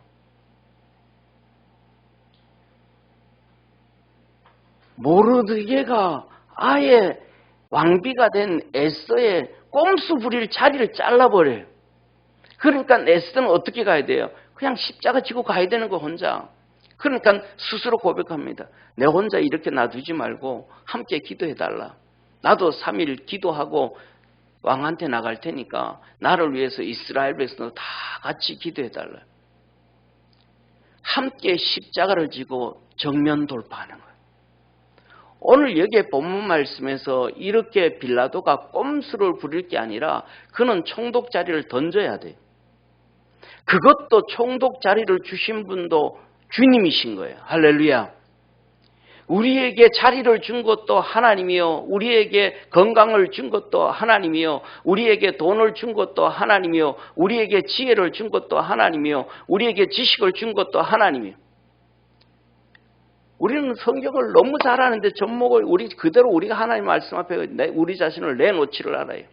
모르드게가 아예 왕비가 된 에스더의 꼼수 부릴 자리를 잘라버려요. 그러니까 에스더는 어떻게 가야 돼요? 그냥 십자가 지고 가야 되는 거 혼자. 그러니까 스스로 고백합니다. 내 혼자 이렇게 놔두지 말고 함께 기도해달라. 나도 3일 기도하고 왕한테 나갈 테니까 나를 위해서 이스라엘 백성도 다 같이 기도해달라. 함께 십자가를 지고 정면 돌파하는 거예요. 오늘 여기에 본문 말씀에서 이렇게 빌라도가 꼼수를 부릴 게 아니라 그는 총독 자리를 던져야 돼요. 그것도 총독 자리를 주신 분도 주님이신 거예요. 할렐루야. 우리에게 자리를 준 것도 하나님이요. 우리에게 건강을 준 것도 하나님이요. 우리에게 돈을 준 것도 하나님이요. 우리에게 지혜를 준 것도 하나님이요. 우리에게 지식을 준 것도 하나님이요. 우리는 성경을 너무 잘 아는데 접목을 그대로 우리가 하나님 말씀 앞에 우리 자신을 내놓지를 않아요.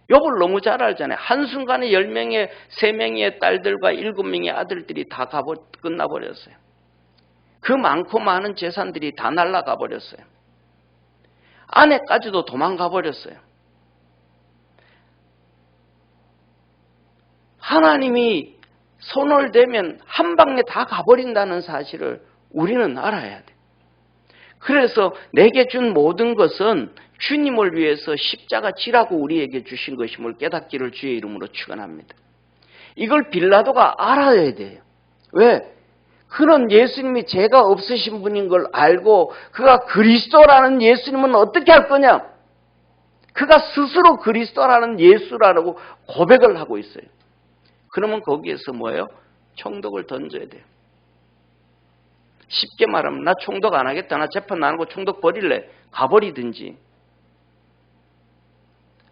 욥을 너무 잘 알잖아요. 한순간에 10명의 3명의 딸들과 7명의 아들들이 다 끝나버렸어요. 그 많고 많은 재산들이 다 날아가 버렸어요. 아내까지도 도망가 버렸어요. 하나님이 손을 대면 한 방에 다 가버린다는 사실을 우리는 알아야 돼. 그래서 내게 준 모든 것은 주님을 위해서 십자가 지라고 우리에게 주신 것임을 깨닫기를 주의 이름으로 축원합니다. 이걸 빌라도가 알아야 돼요. 왜? 그는 예수님이 죄가 없으신 분인 걸 알고 그가 그리스도라는 예수님은 어떻게 할 거냐? 그가 스스로 그리스도라는 예수라고 고백을 하고 있어요. 그러면 거기에서 뭐예요? 총독을 던져야 돼요. 쉽게 말하면 나 총독 안 하겠다. 나 재판 안 하고 총독 버릴래. 가버리든지.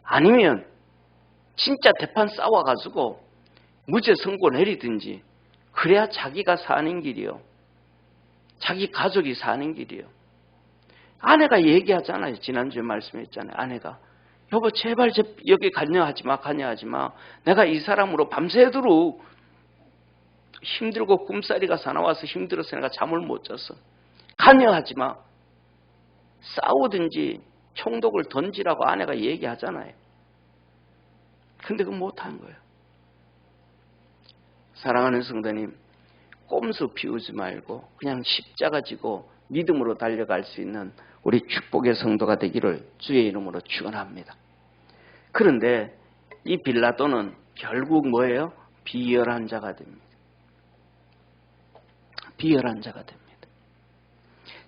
아니면 진짜 대판 싸워가지고 무죄 선고 내리든지. 그래야 자기가 사는 길이요. 자기 가족이 사는 길이요. 아내가 얘기하잖아요. 지난주에 말씀했잖아요. 아내가 여보 제발 여기 관여하지 마. 내가 이 사람으로 밤새도록 힘들고 꿈살이가 사나워서 힘들어서 내가 잠을 못 잤어. 관여하지 마. 싸우든지 총독을 던지라고 아내가 얘기하잖아요. 근데 그건 못한 거예요. 사랑하는 성도님, 꼼수 피우지 말고 그냥 십자가 지고 믿음으로 달려갈 수 있는 우리 축복의 성도가 되기를 주의 이름으로 축원합니다. 그런데 이 빌라도는 결국 뭐예요? 비열한 자가 됩니다. 비열한 자가 됩니다.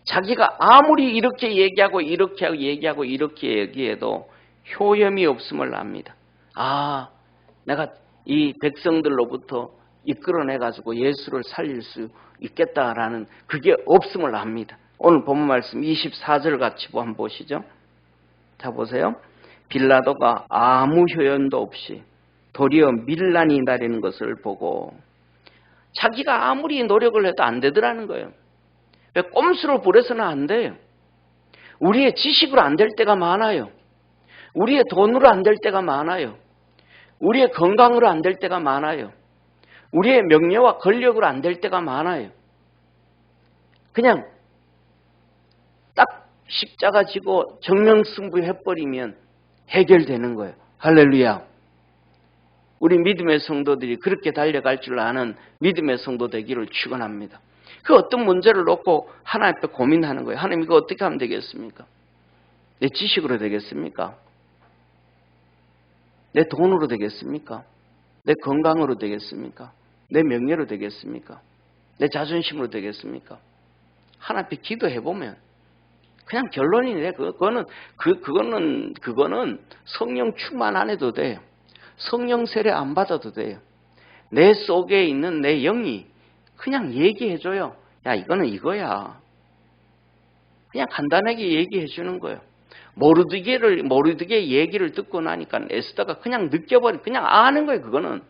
자기가 아무리 이렇게 얘기하고 이렇게 얘기해도 효염이 없음을 압니다. 아, 내가 이 백성들로부터 이끌어내가지고 예수를 살릴 수 있겠다라는 그게 없음을 압니다. 오늘 본문 말씀 24절 같이 한번 보시죠. 자, 보세요. 빌라도가 아무 효연도 없이 도리어 밀란이 나리는 것을 보고 자기가 아무리 노력을 해도 안 되더라는 거예요. 왜? 꼼수로 부려서는 안 돼요. 우리의 지식으로 안 될 때가 많아요. 우리의 돈으로 안 될 때가 많아요. 우리의 건강으로 안 될 때가 많아요. 우리의 명예와 권력으로 안 될 때가 많아요. 그냥 딱 십자가 지고 정명승부 해버리면 해결되는 거예요. 할렐루야. 우리 믿음의 성도들이 그렇게 달려갈 줄 아는 믿음의 성도 되기를 축원합니다. 그 어떤 문제를 놓고 하나님 앞에 고민하는 거예요. 하나님 이거 어떻게 하면 되겠습니까? 내 지식으로 되겠습니까? 내 돈으로 되겠습니까? 내 건강으로 되겠습니까? 내 명예로 되겠습니까? 내 자존심으로 되겠습니까? 하나님 앞에 기도해보면 그냥 결론이네. 그거는 성령 충만 안 해도 돼요. 성령 세례 안 받아도 돼요. 내 속에 있는 내 영이 그냥 얘기해줘요. 야, 이거는 이거야. 그냥 간단하게 얘기해주는 거예요. 모르드게 얘기를 듣고 나니까 에스더가 그냥 느껴버린, 그냥 아는 거예요. 그거는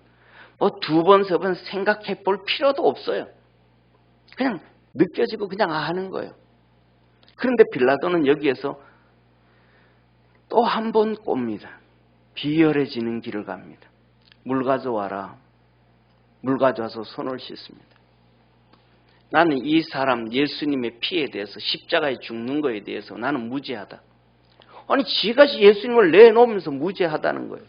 뭐 두 번, 세 번 생각해 볼 필요도 없어요. 그냥 느껴지고 그냥 아는 거예요. 그런데 빌라도는 여기에서 또 한 번 꼽니다. 비열해지는 길을 갑니다. 물 가져와라. 물 가져와서 손을 씻습니다. 나는 이 사람 예수님의 피에 대해서 십자가에 죽는 거에 대해서 나는 무죄하다. 아니 지가 예수님을 내놓으면서 무죄하다는 거예요.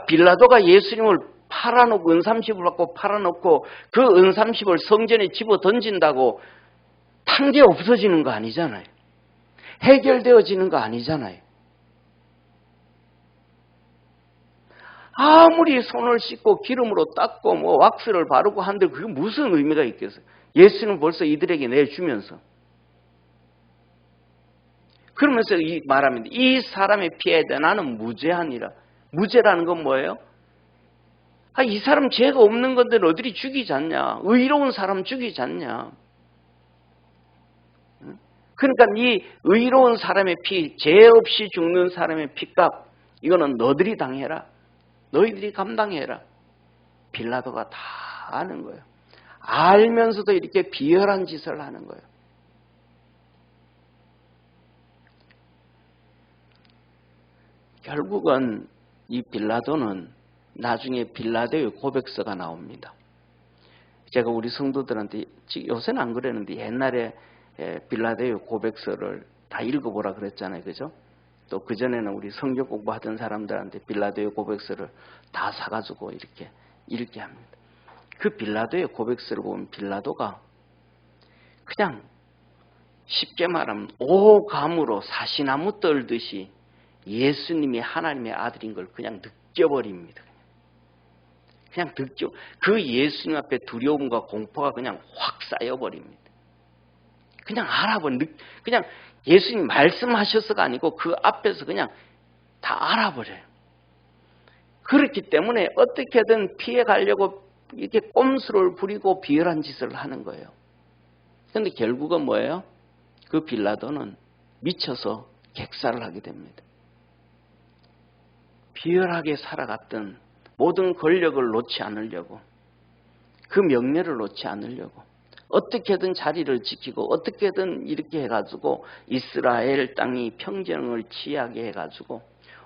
빌라도가 예수님을 팔아놓고 은삼십을 받고 팔아놓고 그 은삼십을 성전에 집어 던진다고 탕제 없어지는 거 아니잖아요. 해결되어지는 거 아니잖아요. 아무리 손을 씻고 기름으로 닦고 뭐 왁스를 바르고 한들 그게 무슨 의미가 있겠어요? 예수는 벌써 이들에게 내주면서. 그러면서 말합니다. 이 사람의 피에 대해 나는 무죄하니라. 무죄라는 건 뭐예요? 이 사람 죄가 없는 건데 너희들이 죽이지 않냐. 의로운 사람 죽이지 않냐. 그러니까 이 의로운 사람의 피, 죄 없이 죽는 사람의 피값, 이거는 너희들이 당해라. 너희들이 감당해라. 빌라도가 다 아는 거예요. 알면서도 이렇게 비열한 짓을 하는 거예요. 결국은 이 빌라도는 나중에 빌라도의 고백서가 나옵니다. 제가 우리 성도들한테 요새는 안 그랬는데 옛날에 빌라도의 고백서를 다 읽어보라 그랬잖아요. 그죠? 또 그전에는 우리 성경 공부하던 사람들한테 빌라도의 고백서를 다 사가지고 이렇게 읽게 합니다. 그 빌라도의 고백서를 보면 빌라도가 그냥 쉽게 말하면 오감으로 사시나무 떨듯이 예수님이 하나님의 아들인 걸 그냥 느껴버립니다. 그냥 그 예수님 앞에 두려움과 공포가 그냥 확 쌓여버립니다. 그냥 그냥 예수님 말씀하셔서가 아니고 그 앞에서 그냥 다 알아버려요. 그렇기 때문에 어떻게든 피해가려고 이렇게 꼼수를 부리고 비열한 짓을 하는 거예요. 그런데 결국은 뭐예요? 그 빌라도는 미쳐서 객사를 하게 됩니다. 비열하게 살아갔던 모든 권력을 놓지 않으려고, 그 명예를 놓지 않으려고 어떻게든 자리를 지키고 어떻게든 이렇게 해가지고 이스라엘 땅이 평정을 취하게 해가지고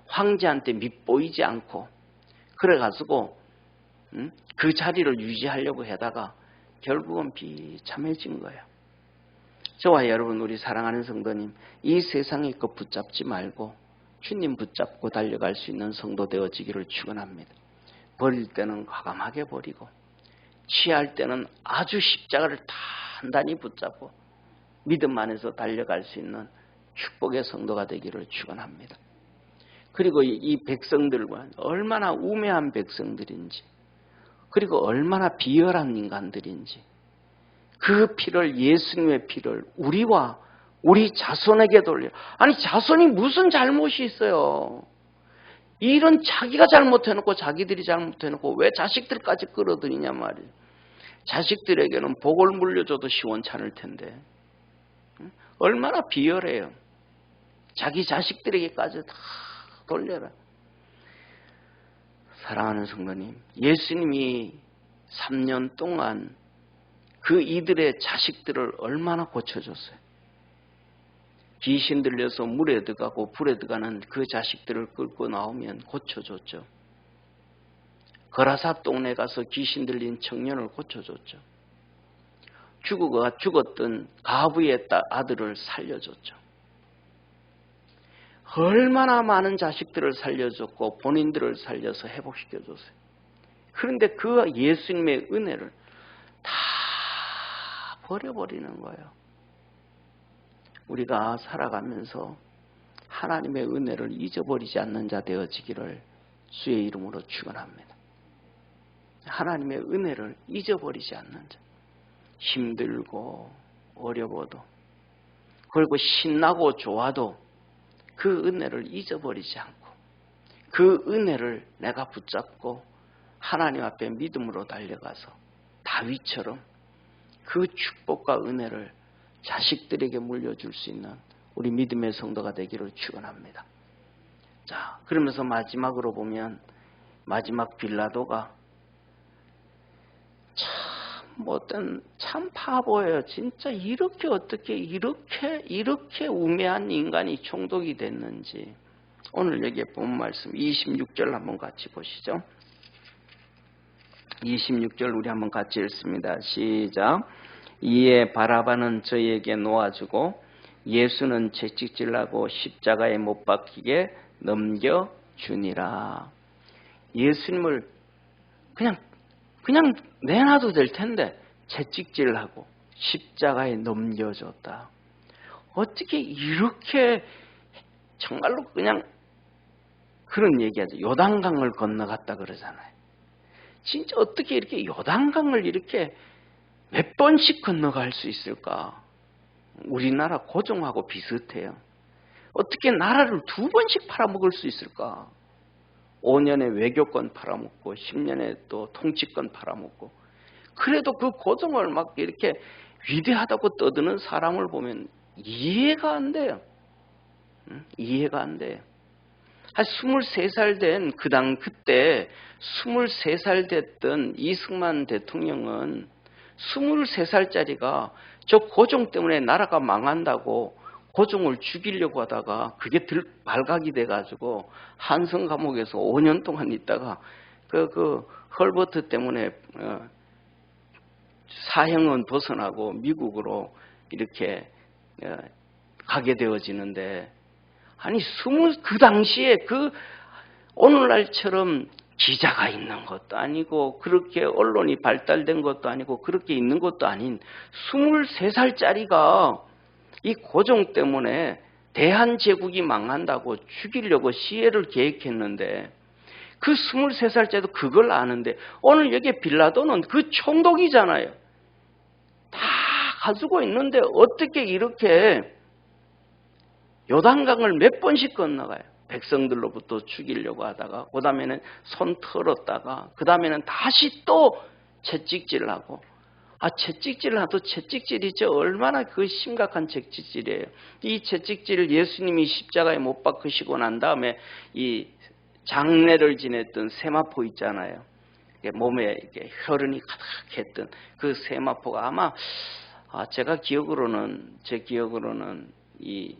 황제한테 밉보이지 않고 그래가지고 그 자리를 유지하려고 하다가 결국은 비참해진 거예요. 저와 여러분, 우리 사랑하는 성도님, 이 세상의 것 붙잡지 말고 주님 붙잡고 달려갈 수 있는 성도 되어지기를 축원합니다. 버릴 때는 과감하게 버리고 취할 때는 아주 십자가를 단단히 붙잡고 믿음 안에서 달려갈 수 있는 축복의 성도가 되기를 축원합니다. 그리고 이 백성들과 얼마나 우매한 백성들인지, 그리고 얼마나 비열한 인간들인지, 그 피를, 예수님의 피를 우리와 우리 자손에게 돌려. 아니, 자손이 무슨 잘못이 있어요? 이런 자기가 잘못해놓고 자기들이 잘못해놓고 왜 자식들까지 끌어들이냐 말이에요. 자식들에게는 복을 물려줘도 시원찮을 텐데 얼마나 비열해요. 자기 자식들에게까지 다 돌려라. 사랑하는 성도님, 예수님이 3년 동안 그 이들의 자식들을 얼마나 고쳐줬어요. 귀신 들려서 물에 들어가고 불에 들어가는 그 자식들을 끌고 나오면 고쳐줬죠. 거라사 동네 가서 귀신 들린 청년을 고쳐줬죠. 죽었던 가부의 아들을 살려줬죠. 얼마나 많은 자식들을 살려줬고 본인들을 살려서 회복시켜줬어요. 그런데 그 예수님의 은혜를 다 버려버리는 거예요. 우리가 살아가면서 하나님의 은혜를 잊어버리지 않는 자 되어지기를 주의 이름으로 축원합니다. 하나님의 은혜를 잊어버리지 않는 자. 힘들고 어려워도, 그리고 신나고 좋아도 그 은혜를 잊어버리지 않고 그 은혜를 내가 붙잡고 하나님 앞에 믿음으로 달려가서 다윗처럼 그 축복과 은혜를 자식들에게 물려줄 수 있는 우리 믿음의 성도가 되기를 축원합니다. 자, 그러면서 마지막으로 보면 마지막 빌라도가 참 바보예요. 진짜 어떻게 이렇게 우매한 인간이 총독이 됐는지. 오늘 여기에 본 말씀 26절 한번 같이 보시죠. 26절 우리 한번 같이 읽습니다. 시작. 이에 바라바는 저희에게 놓아주고 예수는 채찍질하고 십자가에 못 박히게 넘겨주니라. 예수님을 그냥 내놔도 될 텐데 채찍질하고 십자가에 넘겨줬다. 어떻게 이렇게 정말로 그냥 그런 얘기하죠. 요단강을 건너갔다 그러잖아요. 진짜 어떻게 이렇게 요단강을 이렇게 몇 번씩 건너갈 수 있을까? 우리나라 고종하고 비슷해요. 어떻게 나라를 2번씩 팔아먹을 수 있을까? 5년에 외교권 팔아먹고 10년에 또 통치권 팔아먹고. 그래도 그 고종을 막 이렇게 위대하다고 떠드는 사람을 보면 이해가 안 돼요. 이해가 안 돼요. 한 23살 된 그때 23살 됐던 이승만 대통령은 23살짜리가 저 고종 때문에 나라가 망한다고 고종을 죽이려고 하다가 그게 발각이 돼가지고 한성 감옥에서 5년 동안 있다가 그 헐버트 때문에 사형은 벗어나고 미국으로 이렇게 가게 되어지는데, 아니 그 당시에 오늘날처럼 기자가 있는 것도 아니고 그렇게 언론이 발달된 것도 아니고 그렇게 있는 것도 아닌 23살짜리가 이 고종 때문에 대한제국이 망한다고 죽이려고 시해를 계획했는데, 그 23살짜리도 그걸 아는데 오늘 여기 빌라도는 그 총독이잖아요. 다 가지고 있는데 어떻게 이렇게 요단강을 몇 번씩 건너가요. 백성들로부터 죽이려고 하다가 그 다음에는 손 털었다가 그 다음에는 다시 또 채찍질하고, 채찍질하도 채찍질이죠. 얼마나 그 심각한 채찍질이에요. 이 채찍질을 예수님이 십자가에 못 박으시고 난 다음에 이 장례를 지냈던 세마포 있잖아요. 몸에 이렇게 혈흔이 가득했던 그 세마포가 아마 제 기억으로는 이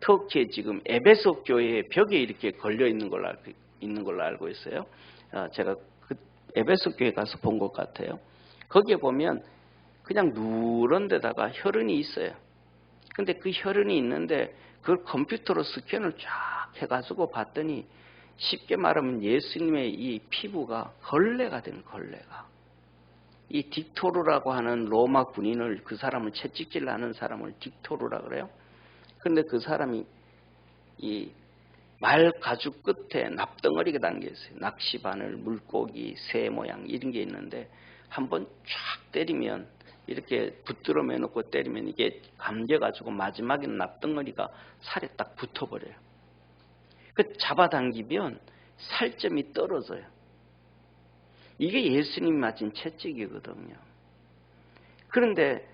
터키에 지금 에베소 교회의 벽에 이렇게 걸려 있는 걸로 알고 있어요. 제가 그 에베소 교회 가서 본 것 같아요. 거기에 보면 그냥 누런 데다가 혈흔이 있어요. 근데 그 혈흔이 있는데 그걸 컴퓨터로 스캔을 쫙 해가지고 봤더니 쉽게 말하면 예수님의 이 피부가 걸레가 된 걸레가. 이 딕토르라고 하는 로마 군인을, 그 사람을 채찍질하는 사람을 딕토르라 그래요. 그런데 그 사람이 이 말 가죽 끝에 납덩어리가 담겨 있어요. 낚시바늘, 물고기, 새 모양 이런 게 있는데 한번 쫙 때리면, 이렇게 붙들어 매놓고 때리면 이게 감겨가지고 마지막에는 납덩어리가 살에 딱 붙어버려요. 그 잡아당기면 살점이 떨어져요. 이게 예수님이 맞은 채찍이거든요. 그런데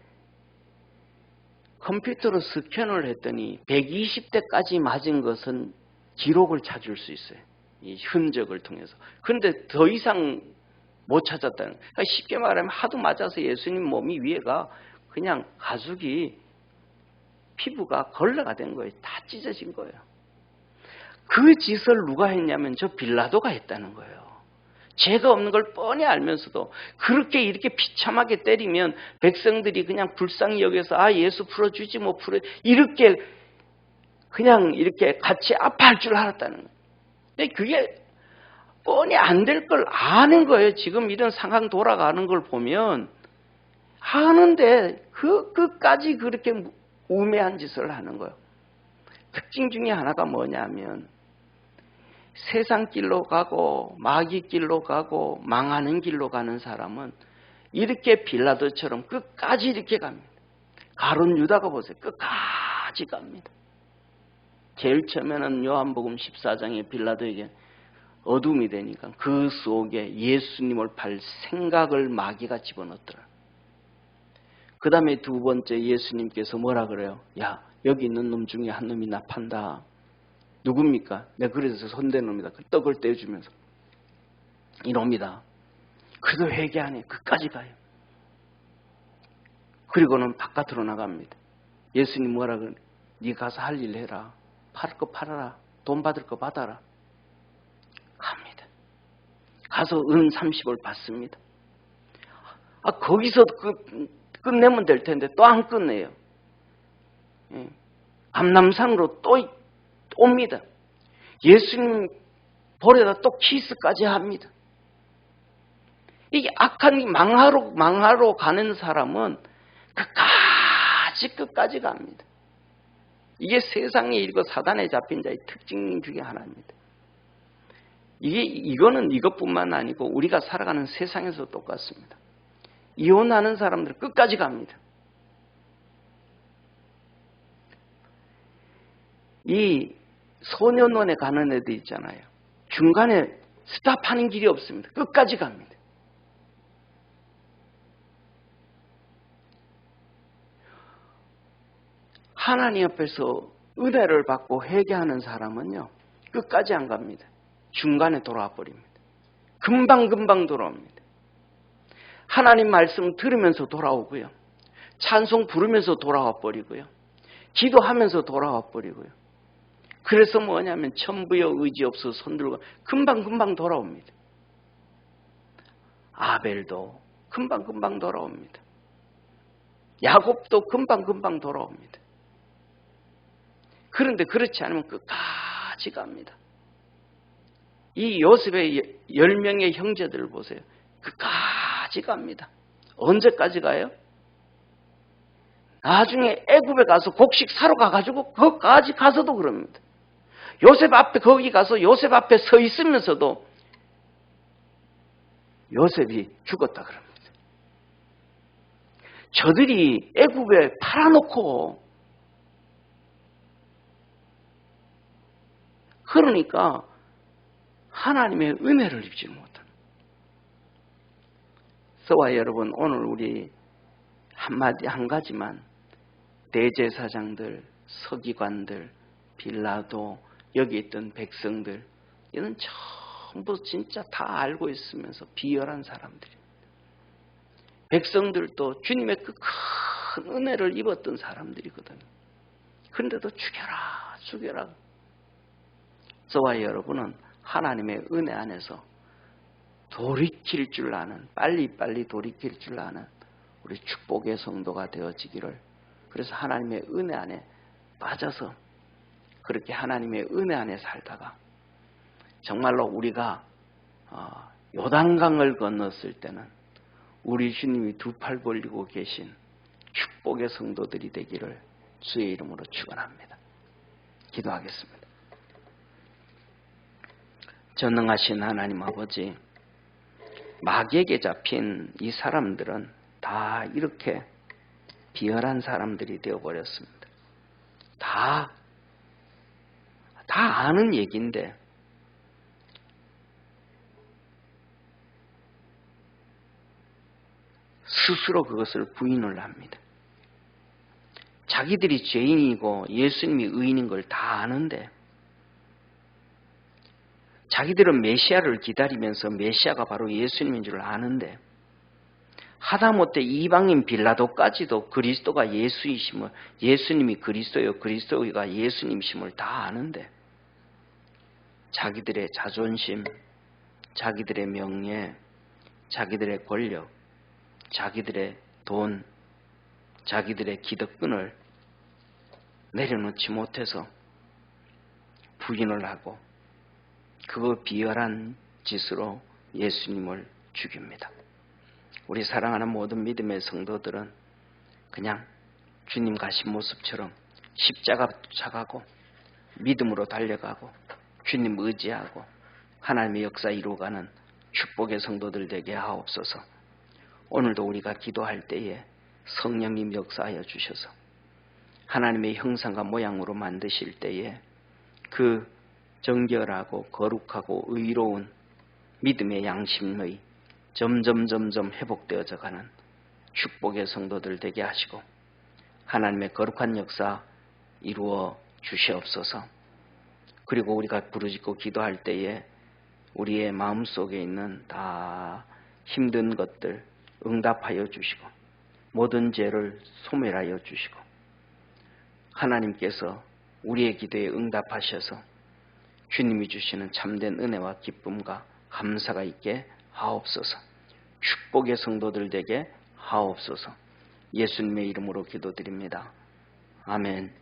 컴퓨터로 스캔을 했더니 120대까지 맞은 것은 기록을 찾을 수 있어요. 이 흔적을 통해서. 그런데 더 이상 못 찾았다는 거예요. 그러니까 쉽게 말하면 하도 맞아서 예수님 몸이 위에가 그냥 가죽이, 피부가 걸레가 된 거예요. 다 찢어진 거예요. 그 짓을 누가 했냐면 저 빌라도가 했다는 거예요. 죄가 없는 걸 뻔히 알면서도 그렇게 이렇게 비참하게 때리면 백성들이 그냥 불쌍히 여겨서 아, 예수 풀어주지 뭐 이렇게 그냥 이렇게 같이 아파할 줄 알았다는 거예요. 근데 그게 뻔히 안 될 걸 아는 거예요. 지금 이런 상황 돌아가는 걸 보면 아는데 끝까지 그렇게 우매한 짓을 하는 거예요. 특징 중에 하나가 뭐냐면 세상 길로 가고 마귀 길로 가고 망하는 길로 가는 사람은 이렇게 빌라도처럼 끝까지 이렇게 갑니다. 가룟 유다가 보세요. 끝까지 갑니다. 제일 처음에는 요한복음 14장에 빌라도에게 어둠이 되니까 그 속에 예수님을 팔 생각을 마귀가 집어넣더라. 그 다음에 두 번째 예수님께서 뭐라 그래요? 야, 여기 있는 놈 중에 한 놈이 나 판다. 누굽니까? 내가 그래서 손댄 놈이다. 그 떡을 떼주면서 이놈이다. 그래도 회개 안 해. 끝까지 가요. 그리고는 바깥으로 나갑니다. 예수님 뭐라 그래? 네 가서 할 일 해라. 팔 거 팔아라. 돈 받을 거 받아라. 갑니다. 가서 은 30을 받습니다. 아, 거기서 끝내면 될 텐데 또 안 끝내요. 감람산으로 또 옵니다. 예수님 볼에다 또 키스까지 합니다. 이게 악한 망하러 가는 사람은 끝까지 갑니다. 이게 세상의 일과 사단에 잡힌 자의 특징 중에 하나입니다. 이거는 이것뿐만 아니고 우리가 살아가는 세상에서 똑같습니다. 이혼하는 사람들 끝까지 갑니다. 이 소년원에 가는 애들 있잖아요. 중간에 스탑하는 길이 없습니다. 끝까지 갑니다. 하나님 앞에서 은혜를 받고 회개하는 사람은요, 끝까지 안 갑니다. 중간에 돌아와 버립니다. 금방 돌아옵니다. 하나님 말씀 들으면서 돌아오고요. 찬송 부르면서 돌아와 버리고요. 기도하면서 돌아와 버리고요. 그래서 뭐냐면 천부여 의지 없어 손들고 금방 돌아옵니다. 아벨도 금방 돌아옵니다. 야곱도 금방 돌아옵니다. 그런데 그렇지 않으면 끝까지 갑니다. 이 요셉의 10명의 형제들을 보세요. 끝까지 갑니다. 언제까지 가요? 나중에 애굽에 가서 곡식 사러 가가지고 거기까지 가서도 그럽니다. 요셉 앞에 거기 가서 요셉 앞에 서 있으면서도 요셉이 죽었다 그럽니다. 저들이 애굽에 팔아놓고 그러니까 하나님의 은혜를 입지 못합니다. 저와 여러분, 오늘 우리 한 가지만 대제사장들, 서기관들, 빌라도, 여기 있던 백성들, 이는 전부 진짜 다 알고 있으면서 비열한 사람들입니다. 백성들도 주님의 그 큰 은혜를 입었던 사람들이거든요. 그런데도 죽여라. 저와 여러분은 하나님의 은혜 안에서 돌이킬 줄 아는, 빨리 돌이킬 줄 아는 우리 축복의 성도가 되어지기를, 그래서 하나님의 은혜 안에 빠져서 그렇게 하나님의 은혜 안에 살다가 정말로 우리가 요단강을 건넜을 때는 우리 주님이 두 팔 벌리고 계신 축복의 성도들이 되기를 주의 이름으로 축원합니다. 기도하겠습니다. 전능하신 하나님 아버지, 마귀에게 잡힌 이 사람들은 다 이렇게 비열한 사람들이 되어버렸습니다. 다 아는 얘기인데 스스로 그것을 부인을 합니다. 자기들이 죄인이고 예수님이 의인인 걸 다 아는데, 자기들은 메시아를 기다리면서 메시아가 바로 예수님인 줄 아는데, 하다못해 이방인 빌라도까지도 그리스도가 예수이심을, 예수님이 그리스도요 그리스도가 예수님이심을 다 아는데, 자기들의 자존심, 자기들의 명예, 자기들의 권력, 자기들의 돈, 자기들의 기득권을 내려놓지 못해서 부인을 하고 그 비열한 짓으로 예수님을 죽입니다. 우리 사랑하는 모든 믿음의 성도들은 그냥 주님 가신 모습처럼 십자가 붙잡고 믿음으로 달려가고 주님 의지하고 하나님의 역사 이루어가는 축복의 성도들 되게 하옵소서. 오늘도 우리가 기도할 때에 성령님 역사하여 주셔서 하나님의 형상과 모양으로 만드실 때에 그 정결하고 거룩하고 의로운 믿음의 양심의 점점 회복되어져 가는 축복의 성도들 되게 하시고 하나님의 거룩한 역사 이루어 주시옵소서. 그리고 우리가 부르짖고 기도할 때에 우리의 마음속에 있는 다 힘든 것들 응답하여 주시고 모든 죄를 소멸하여 주시고 하나님께서 우리의 기도에 응답하셔서 주님이 주시는 참된 은혜와 기쁨과 감사가 있게 하옵소서. 축복의 성도들 되게 하옵소서. 예수님의 이름으로 기도드립니다. 아멘.